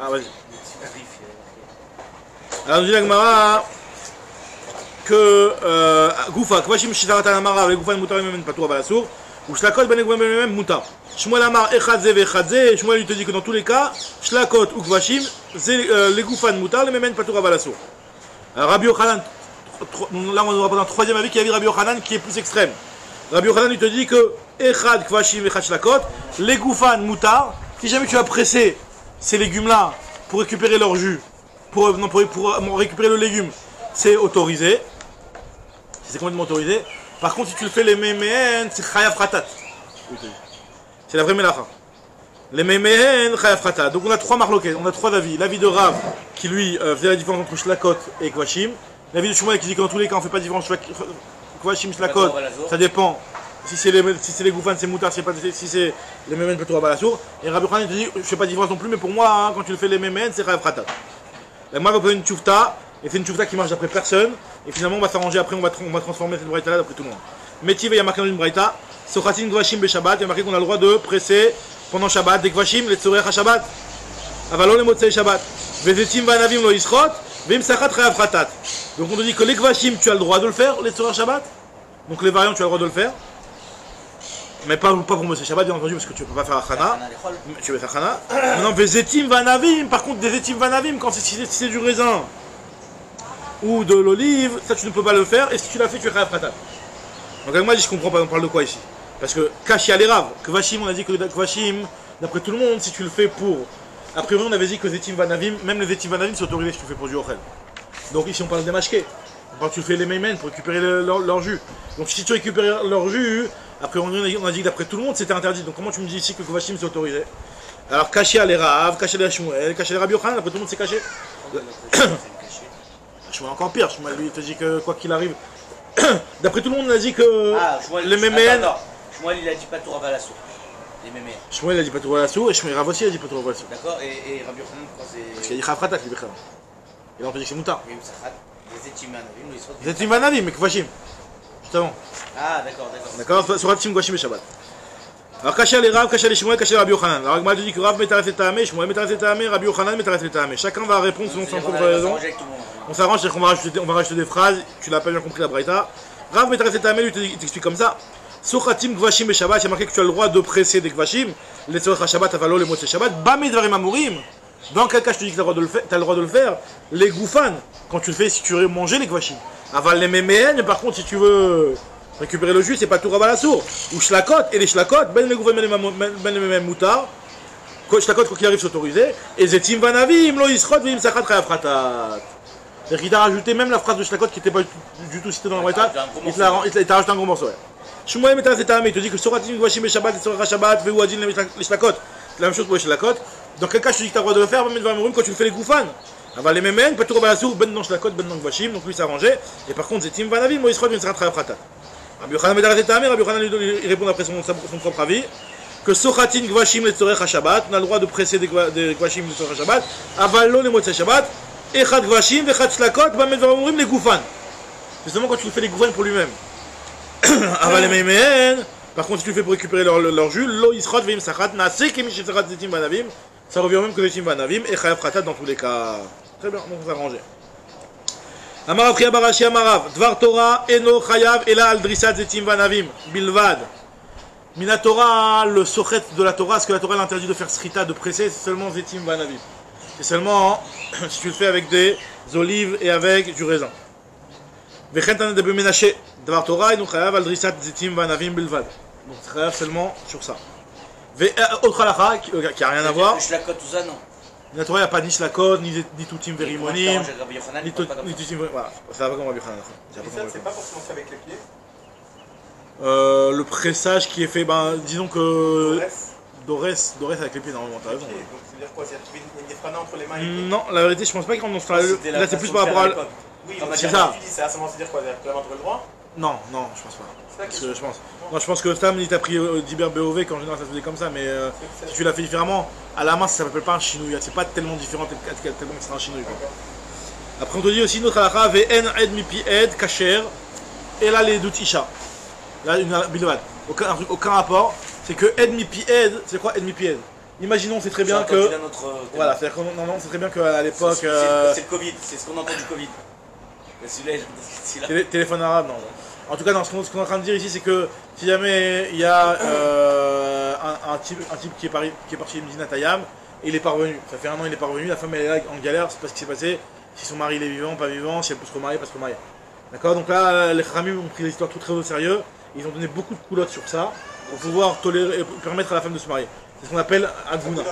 Speaker 1: Ah, vas-y. Alors, nous dit la Gemara que Goufa, Kvashim Shitaratan Amara, avec Goufa Moutar Memen Patou Avalassour, ou Shlakot Ben Goufa Memen Moutar. Shmuel Amar Echadze Vechadze, Shmuel lui te dit que dans tous les cas, Shlakot ou Kvashim, les Goufa Moutar, les Memen Patou Avalassour. Rabbi Yochanan, là on va prendre un troisième avis qui est Rabbi Yochanan qui est plus extrême. Rabbi Yochanan lui te dit que Echad Kvashim Echad Shlakot, les Goufan Moutar, si jamais tu as pressé ces légumes-là pour récupérer leur jus, pour récupérer le légume, c'est autorisé. C'est complètement autorisé. Par contre, si tu le fais les méméhen, c'est Chayav Khatat. C'est la vraie mélacha. Les méméhen, Chayav Khatat. Donc on a trois marloquettes, on a trois avis. L'avis de Rav qui lui faisait la différence entre Shlakot et Kvashim. L'avis de Shmuel qui dit que dans tous les cas on ne fait pas de différence Kvashim, Shlakot, ça dépend. Si c'est les Goufan, c'est Moutar, si c'est les Memen, plutôt à Balassour. Et Rabbi Khan te dit, je ne fais pas de différence non plus, mais pour moi, hein, quand tu le fais les Memen, c'est Chayav Khatat. Moi, on va prendre une tchoufta, et c'est une tchoufta qui marche d'après personne, et finalement, on va s'arranger après, on va transformer cette braïta là d'après tout le monde. Métiv, il y a marqué dans une braïta, Sochatin Gvashim be Shabbat, il y a marqué qu'on a le droit de presser pendant Shabbat, des Gvashim, les Tzorech à Shabbat, Avalon les Motzei Shabbat, Vezetim Vanavim lo Yisrot, Vim Sachat Chayav Khatat. Donc on te dit que les Gvashim, tu as le droit de le faire, les Tzorech Shabbat, donc les variantes, tu as le droit de le faire. Mais pas pour Motzei Shabbat, bien entendu, parce que tu ne peux pas faire Achana. Tu veux faire Achana. Maintenant, Vezetim Vanavim, par contre, des Zetim Vanavim, quand c'est du raisin ou de l'olive, ça tu ne peux pas le faire, et si tu l'as fait, tu es Chayav Khatat. Donc avec moi, je comprends pas, on parle de quoi ici? Parce que Kashi Alerav, Kvashim, on a dit que Kvashim, d'après tout le monde, si tu le fais pour. A priori, on avait dit que Zetim Vanavim, même les Zetim Vanavim, c'est autorisé si tu le fais pour du Ochel. Donc ici, on parle des mashkés. Tu fais les Meimen pour récupérer leur jus. Donc si tu récupères leur jus, après on a dit que d'après tout le monde c'était interdit. Donc comment tu me dis ici que Kvashim c'est autorisé? Alors caché à l'Erav, caché à Shmuel, caché à Rabbi Yochanan, après tout le monde c'est caché. Shmuel encore pire, Shmuel lui il te dit que quoi qu'il arrive. D'après tout le monde on a dit que les Meimen.
Speaker 2: Shmuel il a dit pas tout Rabalassour. Les Meimen.
Speaker 1: Shmuel il a dit pas tout Rabalassour et Shmuel Rav aussi a dit pas tout Rabalassour.
Speaker 2: D'accord, et Rabbi Yochanan quand c'est.
Speaker 1: Parce qu'il a dit Chayav Khatat, il dit Bechal. Et là on te dit que c'est Moutar.
Speaker 2: Zetim
Speaker 1: Vanavim, mais Kvashim. Justement.
Speaker 2: Ah, d'accord.
Speaker 1: D'accord, sur Ratim Kvashim et Shabbat. Alors, caché les Rav, caché les Shmuel, caché les Rabbi Yochanan. Alors, Agma dit que Rav Metaref et Tahamé, Shmuel Metaref et Tahamé, Rabbi Yochanan Metaref et Tahamé. Chacun va répondre selon son propre raison. On s'arrange, c'est-à-dire qu'on va rajouter des phrases, tu l'as pas bien compris la Braïta. Rav Metraset Amel, il t'explique comme ça. Sochatim Gvashim et Shabbat, il y a marqué que tu as le droit de presser des Gvashim, les Tzorech Shabbat, Avalo, les Motzei Shabbat, Bamid Varim Amurim. Dans quel cas je te dis que tu as le droit de le faire? Les Goufan, quand tu le fais, si tu veux manger les Gvashim. Aval les Méméen, par contre, si tu veux récupérer le jus, c'est pas tout Rav Alassour. Ou Shlakot, et les Shlakot, Ben les Goufan, Ben les Méméen Moutar. Shlakot, quoi qu'il arrive, c'est autorisé. Et Zetim Vanavim, Lo Yisrot, Vim Sachat Chayav Khatat. C'est-à-dire qu'il t'a rajouté même la phrase de Shlakot qui n'était pas du tout citée dans le Braïta, il t'a rajouté un gros morceau. Shmuel Metraset Amel, il te dit que Soratim Gvashim et Shabbat, et Tzorech Shabbat, Veuadin les Shlakot. C'est la même chose pour les Shlakot. Dans quel cas je te dis que tu as le droit de le faire, quand tu le fais les Goufan. Aval les Mémen, pas tout Rav Alassour, Ben dans Shlakot, Ben dans Gvashim, donc lui c'est arrangé. Et par contre, Zetim Vanavim, Lo Yisrot, Vim Sachat Chayav Khatat. Rabbi Yochanan Metraset Amel, Rabbi Yochanan il répond après son propre avis. Que Sochatin Gvashim les Tzorech Shabbat, on a le droit de presser des Gvashim les Tzorech Shabbat. Avalo les Motzei Shabbat. Echad Gvashim, Echad Shlakot, Bamed Vamurim, les Goufan. C'est seulement quand tu le fais les Goufan pour lui-même. Aval les Mémen. Par contre, si tu le fais pour récupérer leur jus, Lo Yisrot, Vim Sachat, Naaseh, Kemi Shefsachat, Zetim Vanavim. Ça revient au même que Zetim Vanavim, et Chayav Khatat dans tous les cas. Très bien, donc on s'arrange. Amarav Priya Barashi Amarav, Dvar Torah, Eno Chayav, Ela Al Drissat, Zetim Vanavim, Bilvad. Mina Torah, le sochet de la Torah, ce que la Torah l'interdit de faire srita, de presser, c'est seulement Zetim Vanavim. C'est seulement si tu le fais avec des olives et avec du raisin. Vechentan de Bemenaché, Dvar Torah, Eno Chayav, Al Drissat, Zetim Vanavim, Bilvad. Donc c'est Chayav seulement sur ça. Autre halakha qui n'a rien à voir.
Speaker 2: Shlakot, tout ça, non.
Speaker 1: La Torah, il n'y a pas ni Shlakot, ni Toutim Verimonim, ni Toutim. Voilà, ça va comme Rabbi Yochanan.
Speaker 4: C'est pas forcément fait avec les pieds.
Speaker 1: Le pressage qui est fait, ben, disons que. Dorès avec les pieds, normalement, t'as raison.
Speaker 4: Donc ça veut dire quoi? C'est une nifrana entre les mains et les pieds?
Speaker 1: Non, la vérité, je pense pas qu'il rentre dans ce cas. Là, c'est plus par rapport à.
Speaker 4: Oui,
Speaker 1: c'est ça.
Speaker 4: Ça veut dire quoi? Tu la montres le droit?
Speaker 1: Non, je pense pas. Parce que je pense. Non, je pense que Tam, il t'a pris d'Iber BOV, qu'en général ça se faisait comme ça, mais si tu l'as fait différemment, à la main ça s'appelle pas un chinouille, c'est pas tellement différent, tellement que c'est un chinouille. Après on te dit aussi notre halakha, VN Ed Mipi Ed Kacher, et là les doutes Isha. Là, une bilvad. Aucun rapport, c'est que Ed Mipi Ed, c'est quoi Ed Mipi Ed? Imaginons, c'est très bien que. Voilà, c'est-à-dire que non, c'est très bien qu'à l'époque.
Speaker 2: C'est le Covid, c'est ce qu'on entend du Covid.
Speaker 1: Téléphone arabe, non. En tout cas, non, ce qu'on est en train de dire ici, c'est que si jamais il y a un type qui est parti de Medina Tayyam, et il est parvenu, ça fait 1 an il est parvenu, la femme elle est là en galère, c'est pas ce qui s'est passé, si son mari il est vivant, pas vivant, si elle peut se remarier, pas se remarier. D'accord? Donc là, les Khamim ont pris l'histoire tout très au sérieux, ils ont donné beaucoup de coulottes sur ça, pour pouvoir tolérer, permettre à la femme de se marier. C'est ce qu'on appelle Aguna.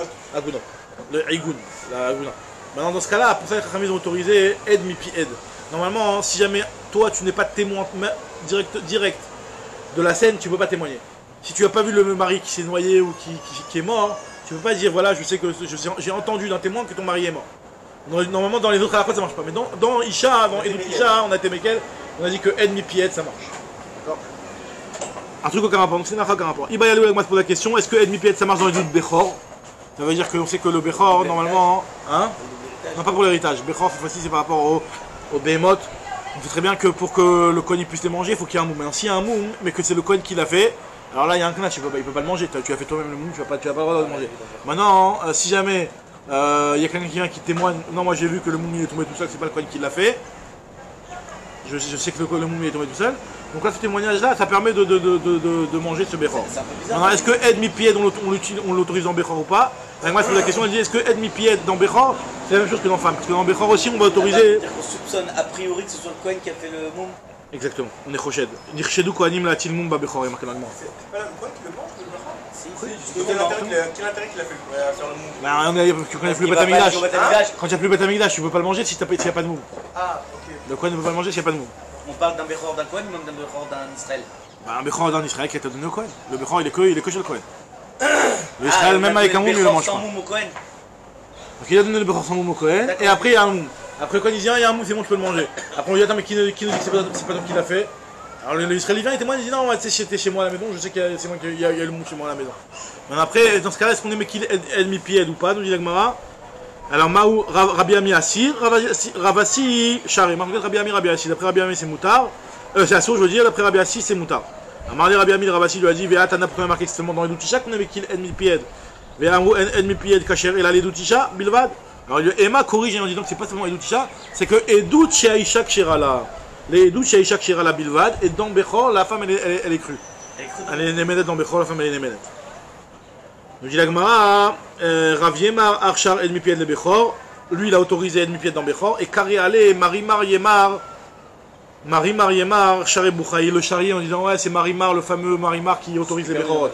Speaker 1: Le Aigun, la Aguna. Maintenant, dans ce cas-là, pour ça, les Khamim ont autorisé Ed Mipi Ed. Normalement, si jamais toi tu n'es pas témoin direct de la scène, tu peux pas témoigner. Si tu n'as pas vu le mari qui s'est noyé ou qui est mort, tu peux pas dire voilà, je sais que j'ai entendu d'un témoin que ton mari est mort. Normalement, dans les autres halakha ça marche pas. Mais dans Isha, dans Edut Isha, on a Temekel, on a dit que Ed Mipi Ed ça marche. D'accord? Un truc aucun rapport, donc c'est une halakha aucun rapport. Ibayalou avec moi se pose la question, est-ce que Ed Mipi Ed ça marche dans les doutes Bechor? Ça veut dire qu'on sait que le Bechor, normalement, hein? Non, pas pour l'héritage. Bechor, cette fois-ci, c'est par rapport au Behemoth. On sait très bien que pour que le Kohen puisse les manger, il faut qu'il y ait un moum. Maintenant, s'il y a un moum, mais que c'est le Kohen qui l'a fait, alors là, il y a un knach, il peut pas le manger. Tu as fait toi-même le moum, tu n'as pas le droit de le manger. Maintenant, si jamais il y a quelqu'un qui témoigne, non, moi j'ai vu que le moum il est tombé tout seul, c'est pas le Kohen qui l'a fait. Je sais que le moum il est tombé tout seul. Donc là, ce témoignage-là, ça permet de manger ce Bechor. Maintenant, est-ce que Ed Mipi Ed, on l'autorise en Bechor ou pas? Avec moi, je pose la question, elle dit est-ce que Ed Mipi Ed dans Bechor, c'est la même chose que dans Femme? Parce que dans Bechor aussi, on va autoriser.
Speaker 2: C'est-à-dire qu'on soupçonne a priori que ce soit le Kohen qui a fait le moum?
Speaker 1: Exactement, on est Choshed. Nirchedou Kohanim la Tilmoum Bechor, il marque dans le
Speaker 4: C'est pas le Kohen qui le mange, le Bechor? Si, quel intérêt qu'il a fait à faire le moum?
Speaker 1: Quand il n'y a plus le Batamigdash, quand il n'y a plus le Batamigdash, tu ne peux pas le manger s'il n'y a pas de moum.
Speaker 4: Ah, ok.
Speaker 1: Le Kohen ne peut pas le manger s'il n'y a pas de moum.
Speaker 2: On parle d'un Bechor d'un Kohen ou même d'un Bechor d'un Israël?
Speaker 1: Un Bechor d'un Israël qui a été donné au Kohen. Le Bechor il est que chez le Kohen. L'Israël, même avec un moum, il ne le mange pas. Donc il a donné le Bechor sans moum au Kohen, et après il y a un moum. Après le Kohen il dit il y a un moum, c'est bon, tu peux le manger. Après on lui dit attends, mais qui nous dit que c'est pas toi qui l'a fait? Alors l'Israël vient, il témoigne, il dit non, c'était chez moi à la maison, je sais qu'il y a le moum chez moi à la maison. Mais après, dans ce cas-là, est-ce qu'on est qu'il Ed Mipi Ed ou pas? Nous dit la Gemara. Alors Maou Rabbi Ami Assir, Ravasi Shari. Rabbi Ami Assir. D'après Rabbi Ami c'est Moutar. C'est Assur, je veux dire, d'après Rabbi Assir c'est Moutar. Mardi Rabbi Ami Ravasi lui a dit Ve'atana pour marqué extrêmement dans les doutisha qu'on avait qu'il Ed Mipi Ed. Ve'amou Ed Mipi Ed Kacher et là les doutisha Bilvad. Alors Emma corrige en disant que c'est pas seulement Edut Isha, c'est que Edut chez Aisha Kshirala. Les douches, Yaisha Kshira la Bilvad, et dans Bechor, la femme elle est crue. Elle est Nemenet dans Bechor, la femme elle est Nemenet. Nous dit la Gemara, Rav Yemar Archar Edmi Pied le Bechor, lui il a autorisé Edmi Pied dans Bechor, et Kari Ale, Marimar Yemar, Charé Bouchaï, le charrier en disant ouais c'est Marimar, le fameux Marimar qui autorise les Bechor.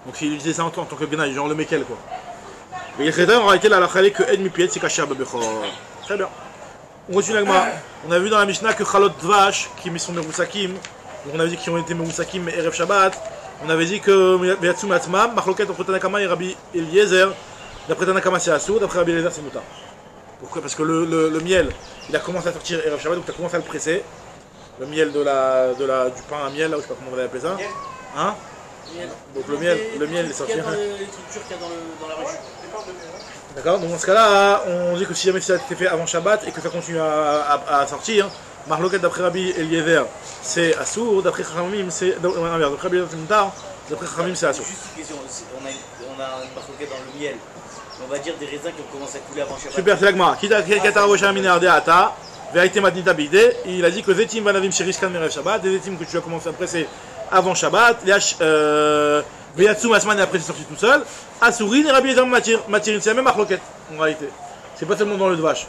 Speaker 1: Donc il utilisait ça en tant que Gnaï, genre le Mekel quoi. Mais il en réalité la Lachalé que Edmi Pied c'est Kachar Bechor. Très bien. On continue la Gemara. On a vu dans la Mishnah que Chalot Dvash, qui mis son Merousakim, on avait dit qu'ils ont été Merousakim mais Erev Shabbat, on avait dit que Beyatsum Atmam, Machloket entre Tanakama et Rabbi Eliezer, d'après Tanakama c'est Assour, d'après Rabbi Eliezer c'est Moutar. Pourquoi? Parce que le miel, il a commencé à sortir Erev Shabbat, donc tu as commencé à le presser. Le miel du pain à miel, là, je sais pas comment on va appeler ça. Hein? Donc le miel est sorti.
Speaker 2: Les structures qu'il y a dans la rue.
Speaker 1: D'accord, donc dans ce cas-là, on dit que si jamais ça a été fait avant Shabbat et que ça continue à sortir, Marloquet d'après Rabbi Eliezer c'est Assour, d'après Chachamim c'est. D'après Rabbi Eliezer c'est Moutar, d'après Chachamim c'est Assour.
Speaker 2: Juste une question, on a une Marloquet dans le miel, on va dire des raisins qui ont commencé à couler avant Shabbat.
Speaker 1: Super, c'est l'agma. Il a dit que Zetim Vanavim Shiriskan Merev Shabbat, des Zetim que tu as commencé à presser avant Shabbat, Beyatsum Asman et après c'est sorti tout seul. Asourin et Rabbi Eliezer Matirin, c'est la même marloquette en réalité. C'est pas seulement dans le Dvash.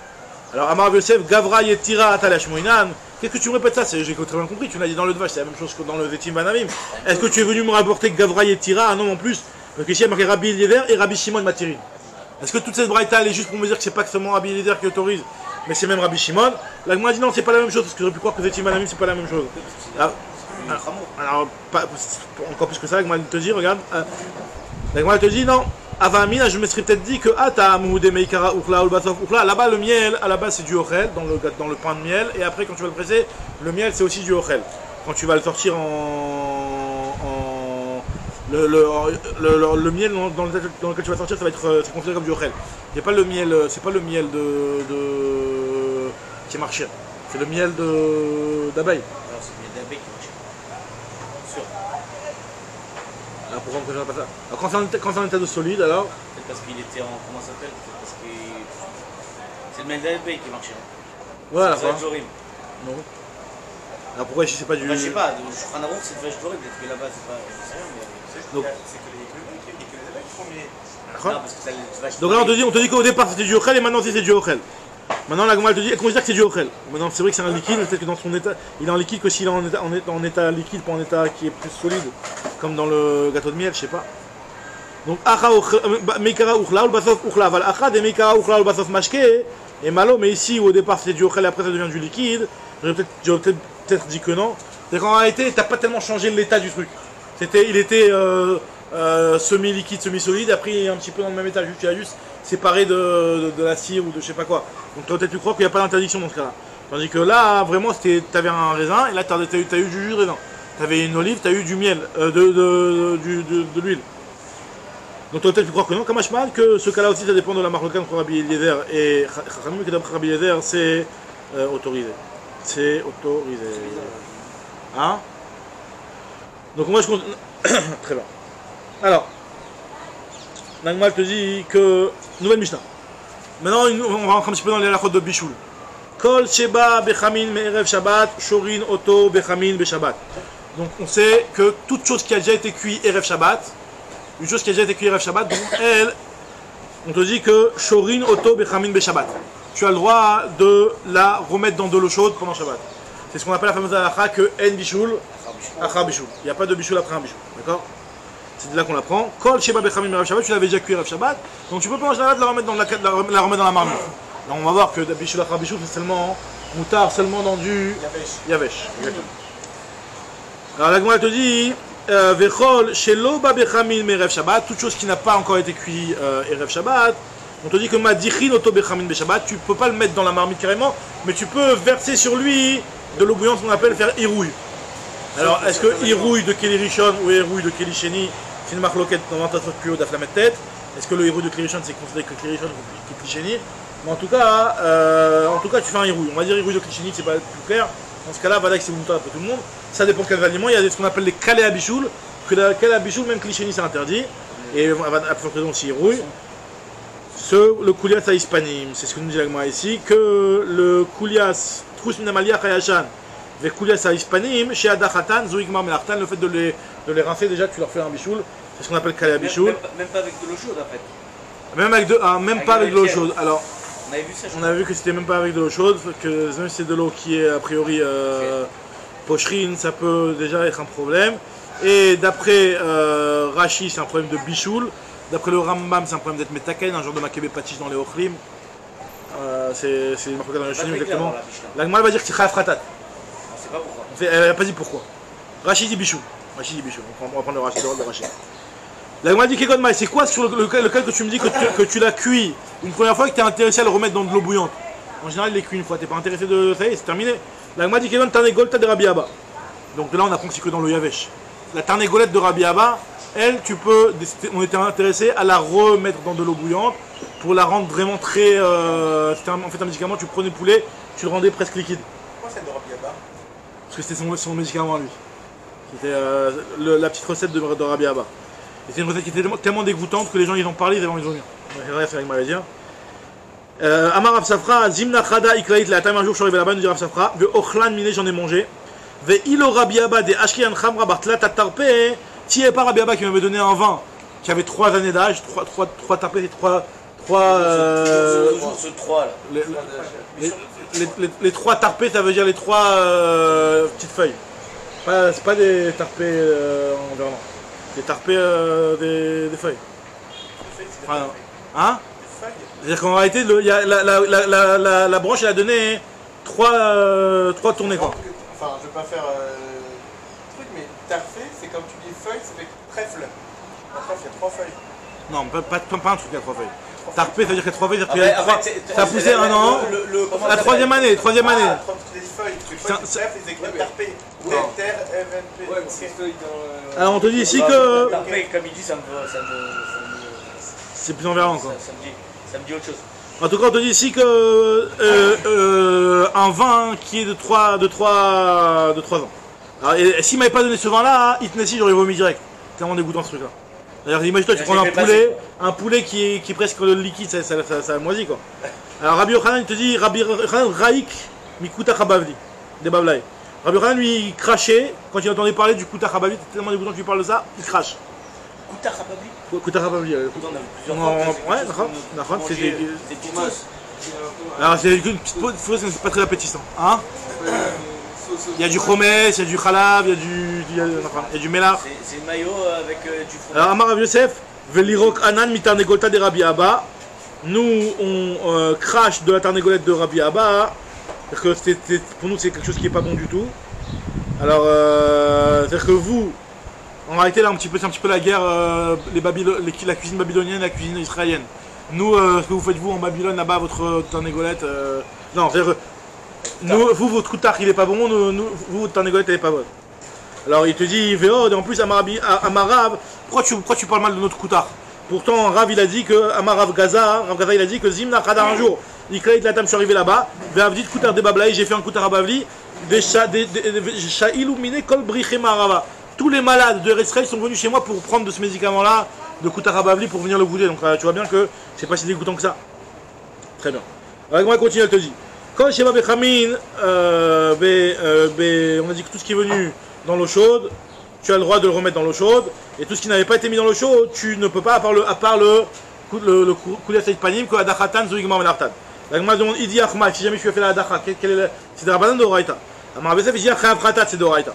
Speaker 1: Alors Amar Yosef, Gavra Yetira Atalash Moinan. Qu'est-ce que tu me répètes ça? J'ai très bien compris, tu l'as dit dans le Dvash, c'est la même chose que dans le Zetim Vanavim. Est-ce que tu es venu me rapporter Gavra Yetira, un nom en plus? Parce qu'ici il y a marqué Rabbi Eliezer et Rabbi Shimon Matirin. Est-ce que toute cette braïta elle est juste pour me dire que c'est pas seulement Rabbi Eliezer qui autorise, mais c'est même Rabbi Shimon? Là, moi, dit non, c'est pas la même chose, parce que j'aurais pu croire que Zetim Vanavim c'est pas la même chose. Alors encore plus que ça, L'agma te dit, regarde. L'agma te dit non. Avamina, je me serais peut-être dit que là-bas le miel, à la base c'est du ochel, dans le pain de miel, et après quand tu vas le presser, le miel c'est aussi du ochel. Quand tu vas le sortir le miel dans lequel tu vas sortir, ça va être c'est considéré comme du ochel. C'est pas le miel, c'est pas le miel qui est marché, c'est le miel d'abeille.
Speaker 2: Alors c'est le miel d'abeille qui marche. Sûr.
Speaker 1: Alors pourquoi on ne pas ça? Alors quand c'est en état de solide alors?
Speaker 2: Peut-être parce qu'il était en. Comment ça s'appelle? Parce que c'est le miel d'abeille qui marchait.
Speaker 1: Voilà.
Speaker 2: C'est le
Speaker 1: non. Alors pourquoi si c'est pas du.
Speaker 2: Je sais pas, je ferai un avant c'est de vache dorée, peut-être que là-bas c'est pas. Je sais rien, mais.
Speaker 1: Donc.
Speaker 4: C'est que les abeilles font miel.
Speaker 2: Non, parce que ça les vaches.
Speaker 1: Donc là on te dit qu'au départ c'était du ochel et maintenant c'est du ochel. Maintenant la Gemara te dit, elle considère que c'est du ochel. Maintenant c'est vrai que c'est un liquide, peut-être que dans son état, il est en liquide que s'il est en état liquide, pas en état qui est plus solide, comme dans le gâteau de miel, je sais pas. Donc acha meikara uchla ou basof uchla, val acha de meikara uchla ou basof mashke et malo, mais ici où au départ c'était du ochel et après ça devient du liquide, j'aurais peut-être dit que non. C'est qu'en réalité t'as pas tellement changé l'état du truc. Il était semi-liquide, semi-solide, après il est un petit peu dans le même état, tu as juste séparé de la cire ou de je sais pas quoi. Donc toi peut-être tu crois qu'il n'y a pas d'interdiction dans ce cas-là. Tandis que là vraiment tu avais un raisin et là tu as eu du jus de raisin. Tu avais une olive, tu as eu du miel, de l'huile. Donc toi peut-être tu crois que non, comme Ashman, que ce cas-là aussi ça dépend de la marloquette entre Rabbi Eliezer et Chachamim, que d'après Rabbi Eliezer c'est autorisé. C'est autorisé. Hein? Donc moi je compte. Très bien. Alors, Nagmal te dit que. Nouvelle Mishnah. Maintenant, on va rentrer un petit peu dans les halachot de Bichoul. Kol Sheba Bechamin Me'erev Shabbat, Shorin Oto Bechamin Beshabbat. Donc on sait que toute chose qui a déjà été cuite Erev Shabbat, une chose qui a déjà été cuite Erev Shabbat, donc elle, on te dit que Shorin Oto Bechamin Beshabbat. Tu as le droit de la remettre dans de l'eau chaude pendant Shabbat. C'est ce qu'on appelle la fameuse halacha que En Bichoul, Achar Bichoul. Il n'y a pas de Bichoul après un Bichoul. D'accord? C'est de là qu'on l'apprend. Kol Sheba Bechamim Erev Shabbat, tu l'avais déjà cuit Erev Shabbat, donc tu peux pas en général la remettre dans la marmite. Là on va voir que Bichoul Achar Bichoul c'est seulement moutard, seulement dans du Yavesh. Alors la Gemara te dit Vechol Shelo Ba Bechamim Erev Shabbat, toute chose qui n'a pas encore été cuit Erev Shabbat. On te dit que Madichin Oto Bechamim Beshabbat, tu peux pas le mettre dans la marmite carrément, mais tu peux verser sur lui de l'eau bouillante qu'on appelle faire irouille. Alors, est-ce que Irouille de Keli Rishon ou Irouille de Keli Sheni, c'est une marloquette dans l'entrée plus haut d'Aflamet tête? Est-ce que le Irouille de Keli Rishon c'est considéré que Keli Rishon ou Keli Sheni? Mais en tout cas, tu fais un Irouille. On va dire Irouille de Keli Sheni, c'est pas plus clair. Dans ce cas-là, Vadak c'est Moutar pour tout le monde. Ça dépend de quels aliments. Il y a ce qu'on appelle les Kalé Abichoul. Que la Kalé Abichoul, même Keli Sheni, c'est interdit. Et à peu près aussi Irouille. Le Koulias à Hispanim, c'est ce que nous dit l'Agma ici, que le Koulias, Trous Minamalia Khayashan, Vekulias Aispanim, chez Adachatan, Zoigmar Melartan, le fait de les rincer déjà, tu leur fais un bichoul, c'est ce qu'on appelle Kalea Bichoul.
Speaker 2: Même pas avec de l'eau chaude en fait.
Speaker 1: Même pas avec de l'eau chaude. Alors,
Speaker 2: on avait vu ça,
Speaker 1: on a vu que c'était même pas avec de l'eau chaude, que même si c'est de l'eau qui est a priori pocherine, ça peut déjà être un problème. Et d'après Rashi, c'est un problème de bichoul. D'après le Rambam, c'est un problème d'être metaken, un genre de makébé patich dans les ochlim. C'est une marque dans le Shinim exactement. La Gemara va dire que c'est Chayaf Ratat.
Speaker 2: On sait pas pourquoi.
Speaker 1: Elle n'a pas dit pourquoi. Rashi dit bichou. Rashi dit bichou. On va prendre le Rashi de Rashi. La Gemara dit Kegon Maï, c'est quoi sur lequel que tu me dis que tu l'as cuit une première fois et que tu es intéressé à le remettre dans de l'eau bouillante? En général, il est cuit une fois, tu n'es pas intéressé de. Ça y est, c'est terminé. La Gemara dit Kegon Tarnegolta de Rabbi Abba. Donc là, on apprend que c'est que dans le Yavesh. La Tarnegolette de Rabbi Abba, elle, on était intéressé à la remettre dans de l'eau bouillante pour la rendre vraiment très. C'était en fait un médicament, tu prenais le poulet, tu le rendais presque liquide.
Speaker 4: Pourquoi c'est de Rabbi Abba?
Speaker 1: Parce que c'était son médicament à lui. C'était la petite recette de Rabbi Abba. Et c'est une recette qui était tellement dégoûtante que les gens ils en parlaient, ils avaient envie de vomir. C'est avec ma dire. Amar Rav Safra, Zimna Chada Iklaït, la time un jour je suis arrivé là-bas, nous dit Rav Safra, Ve Ochlan Miné, j'en ai mangé. Ve Ilo Rabbi Abba de Ashkiyan Khamra Bartla Tatarpe, si il n'y avait pas Rabbi Abba qui m'avait donné un vin qui avait 3 années d'âge, 3 tarpés et 3. Les 3 tarpés, ça veut dire les 3 petites feuilles. C'est pas des tarpés en verlan. Des tarpés des feuilles. Enfin, hein? C'est-à-dire qu'en réalité, la branche, elle a donné 3 tournées. Quoi.
Speaker 4: Enfin, je veux pas faire truc, mais tarpé, c'est comme tu dis feuille, ça fait trèfle. En trèfle, il y a 3 feuilles.
Speaker 1: Non, pas un truc à 3 feuilles. Tarpé, ça veut dire qu'il y a 3 feuilles, ça a poussé un an. La 3e année.
Speaker 4: Les feuilles, c'est écrit tarpé.
Speaker 1: Alors on te dit ici que.
Speaker 2: Tarpé, comme il dit, ça me.
Speaker 1: C'est plus en verlan quoi.
Speaker 2: Ça me dit autre chose.
Speaker 1: En tout cas, on te dit ici que un vin qui est de 3 ans. Alors, s'il m'avait pas donné ce vin-là, Itnessi, j'aurais vomi direct. C'est tellement dégoûtant ce truc-là. D'ailleurs, imagine-toi, tu prends un poulet qui est presque liquide, ça moisit quoi. Alors Rabbi Yochanan, il te dit, Rabbi Yochanan Raik Mikuta Chabavli, des Bablaï. Rabbi Yochanan, lui, il crachait quand il entendait parler du Kuta Chabavli, c'est tellement dégoûtant que tu parles de ça, il crache.
Speaker 2: Kuta Chabavli?
Speaker 1: Kuta Chabavli. Ouais, d'accord, c'est des. Alors, c'est une petite pause, c'est pas très appétissant. Hein? Il y a du chomès, il y a du khalav, il y a du mélar.
Speaker 2: C'est le maillot avec du fromage.
Speaker 1: Alors, Amar Rav Yosef, Velirok Anan mitarnegolta de Rabbi Abba. Nous, on crache de la tarnégolette de Rabbi Abba. C'est-à-dire que pour nous, c'est quelque chose qui n'est pas bon du tout. Alors, c'est-à-dire que vous, en réalité, là, c'est un petit peu la guerre, la cuisine babylonienne et la cuisine israélienne. Nous, ce que vous faites, vous, en Babylone, là-bas, votre tarnégolette. Non, c'est-à-dire vous, votre koutach, il est pas bon, vous, votre tarnégolette, elle est pas bonne. Alors, il te dit, Véod, et en plus, Amarav, pourquoi tu parles mal de notre koutach? Pourtant, Rav, il a dit que, Amarav Gaza, il a dit que Zimna Khada un jour, il crée de la table, je suis arrivé là-bas, Véavdit koutach de Bablaï, j'ai fait un koutach à Bavli, Shailou Mine Kol Brichem Arava. Tous les malades de Israël sont venus chez moi pour prendre de ce médicament-là, de koutach à Bavli, pour venir le goûter. Donc, tu vois bien que c'est pas si dégoûtant que ça. Très bien. Alors, moi, continue, elle te dit. Quand Sheba Bechamin, on a dit que tout ce qui est venu dans l'eau chaude, tu as le droit de le remettre dans l'eau chaude, et tout ce qui n'avait pas été mis dans l'eau chaude, tu ne peux pas, à part le Koulias Saïd Panim, que Adachatan, Zoigmar Menartan. La Gemara demande, Idi Achma, si jamais je lui ai fait la Adacha, c'est de Rabbanan de Horaïta. Amar Besef, Idi Achma Pratat, c'est de Horaïta.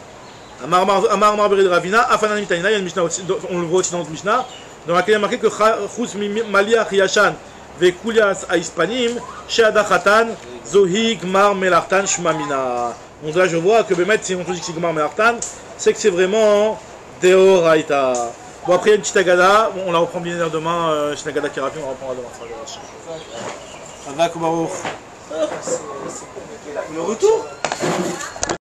Speaker 1: Amar Marberid Ravina, Afanan Mitaina, il y a une Mishnah, on le voit aussi dans notre Mishnah, dans laquelle il y a marqué que Chous Maliach Yashan, Ve Koulias Aispanim, She Adachatan, Zohi Gmar Melartan Shmamina. Donc là je vois que Bémet, si on te dit que c'est Gmar Melartan, c'est que c'est vraiment Deoraita. Bon après il y a une petite agada, on la reprend bien demain, c'est une agada qui est rapide, on la reprendra demain. Avak Baruch.
Speaker 2: Le retour?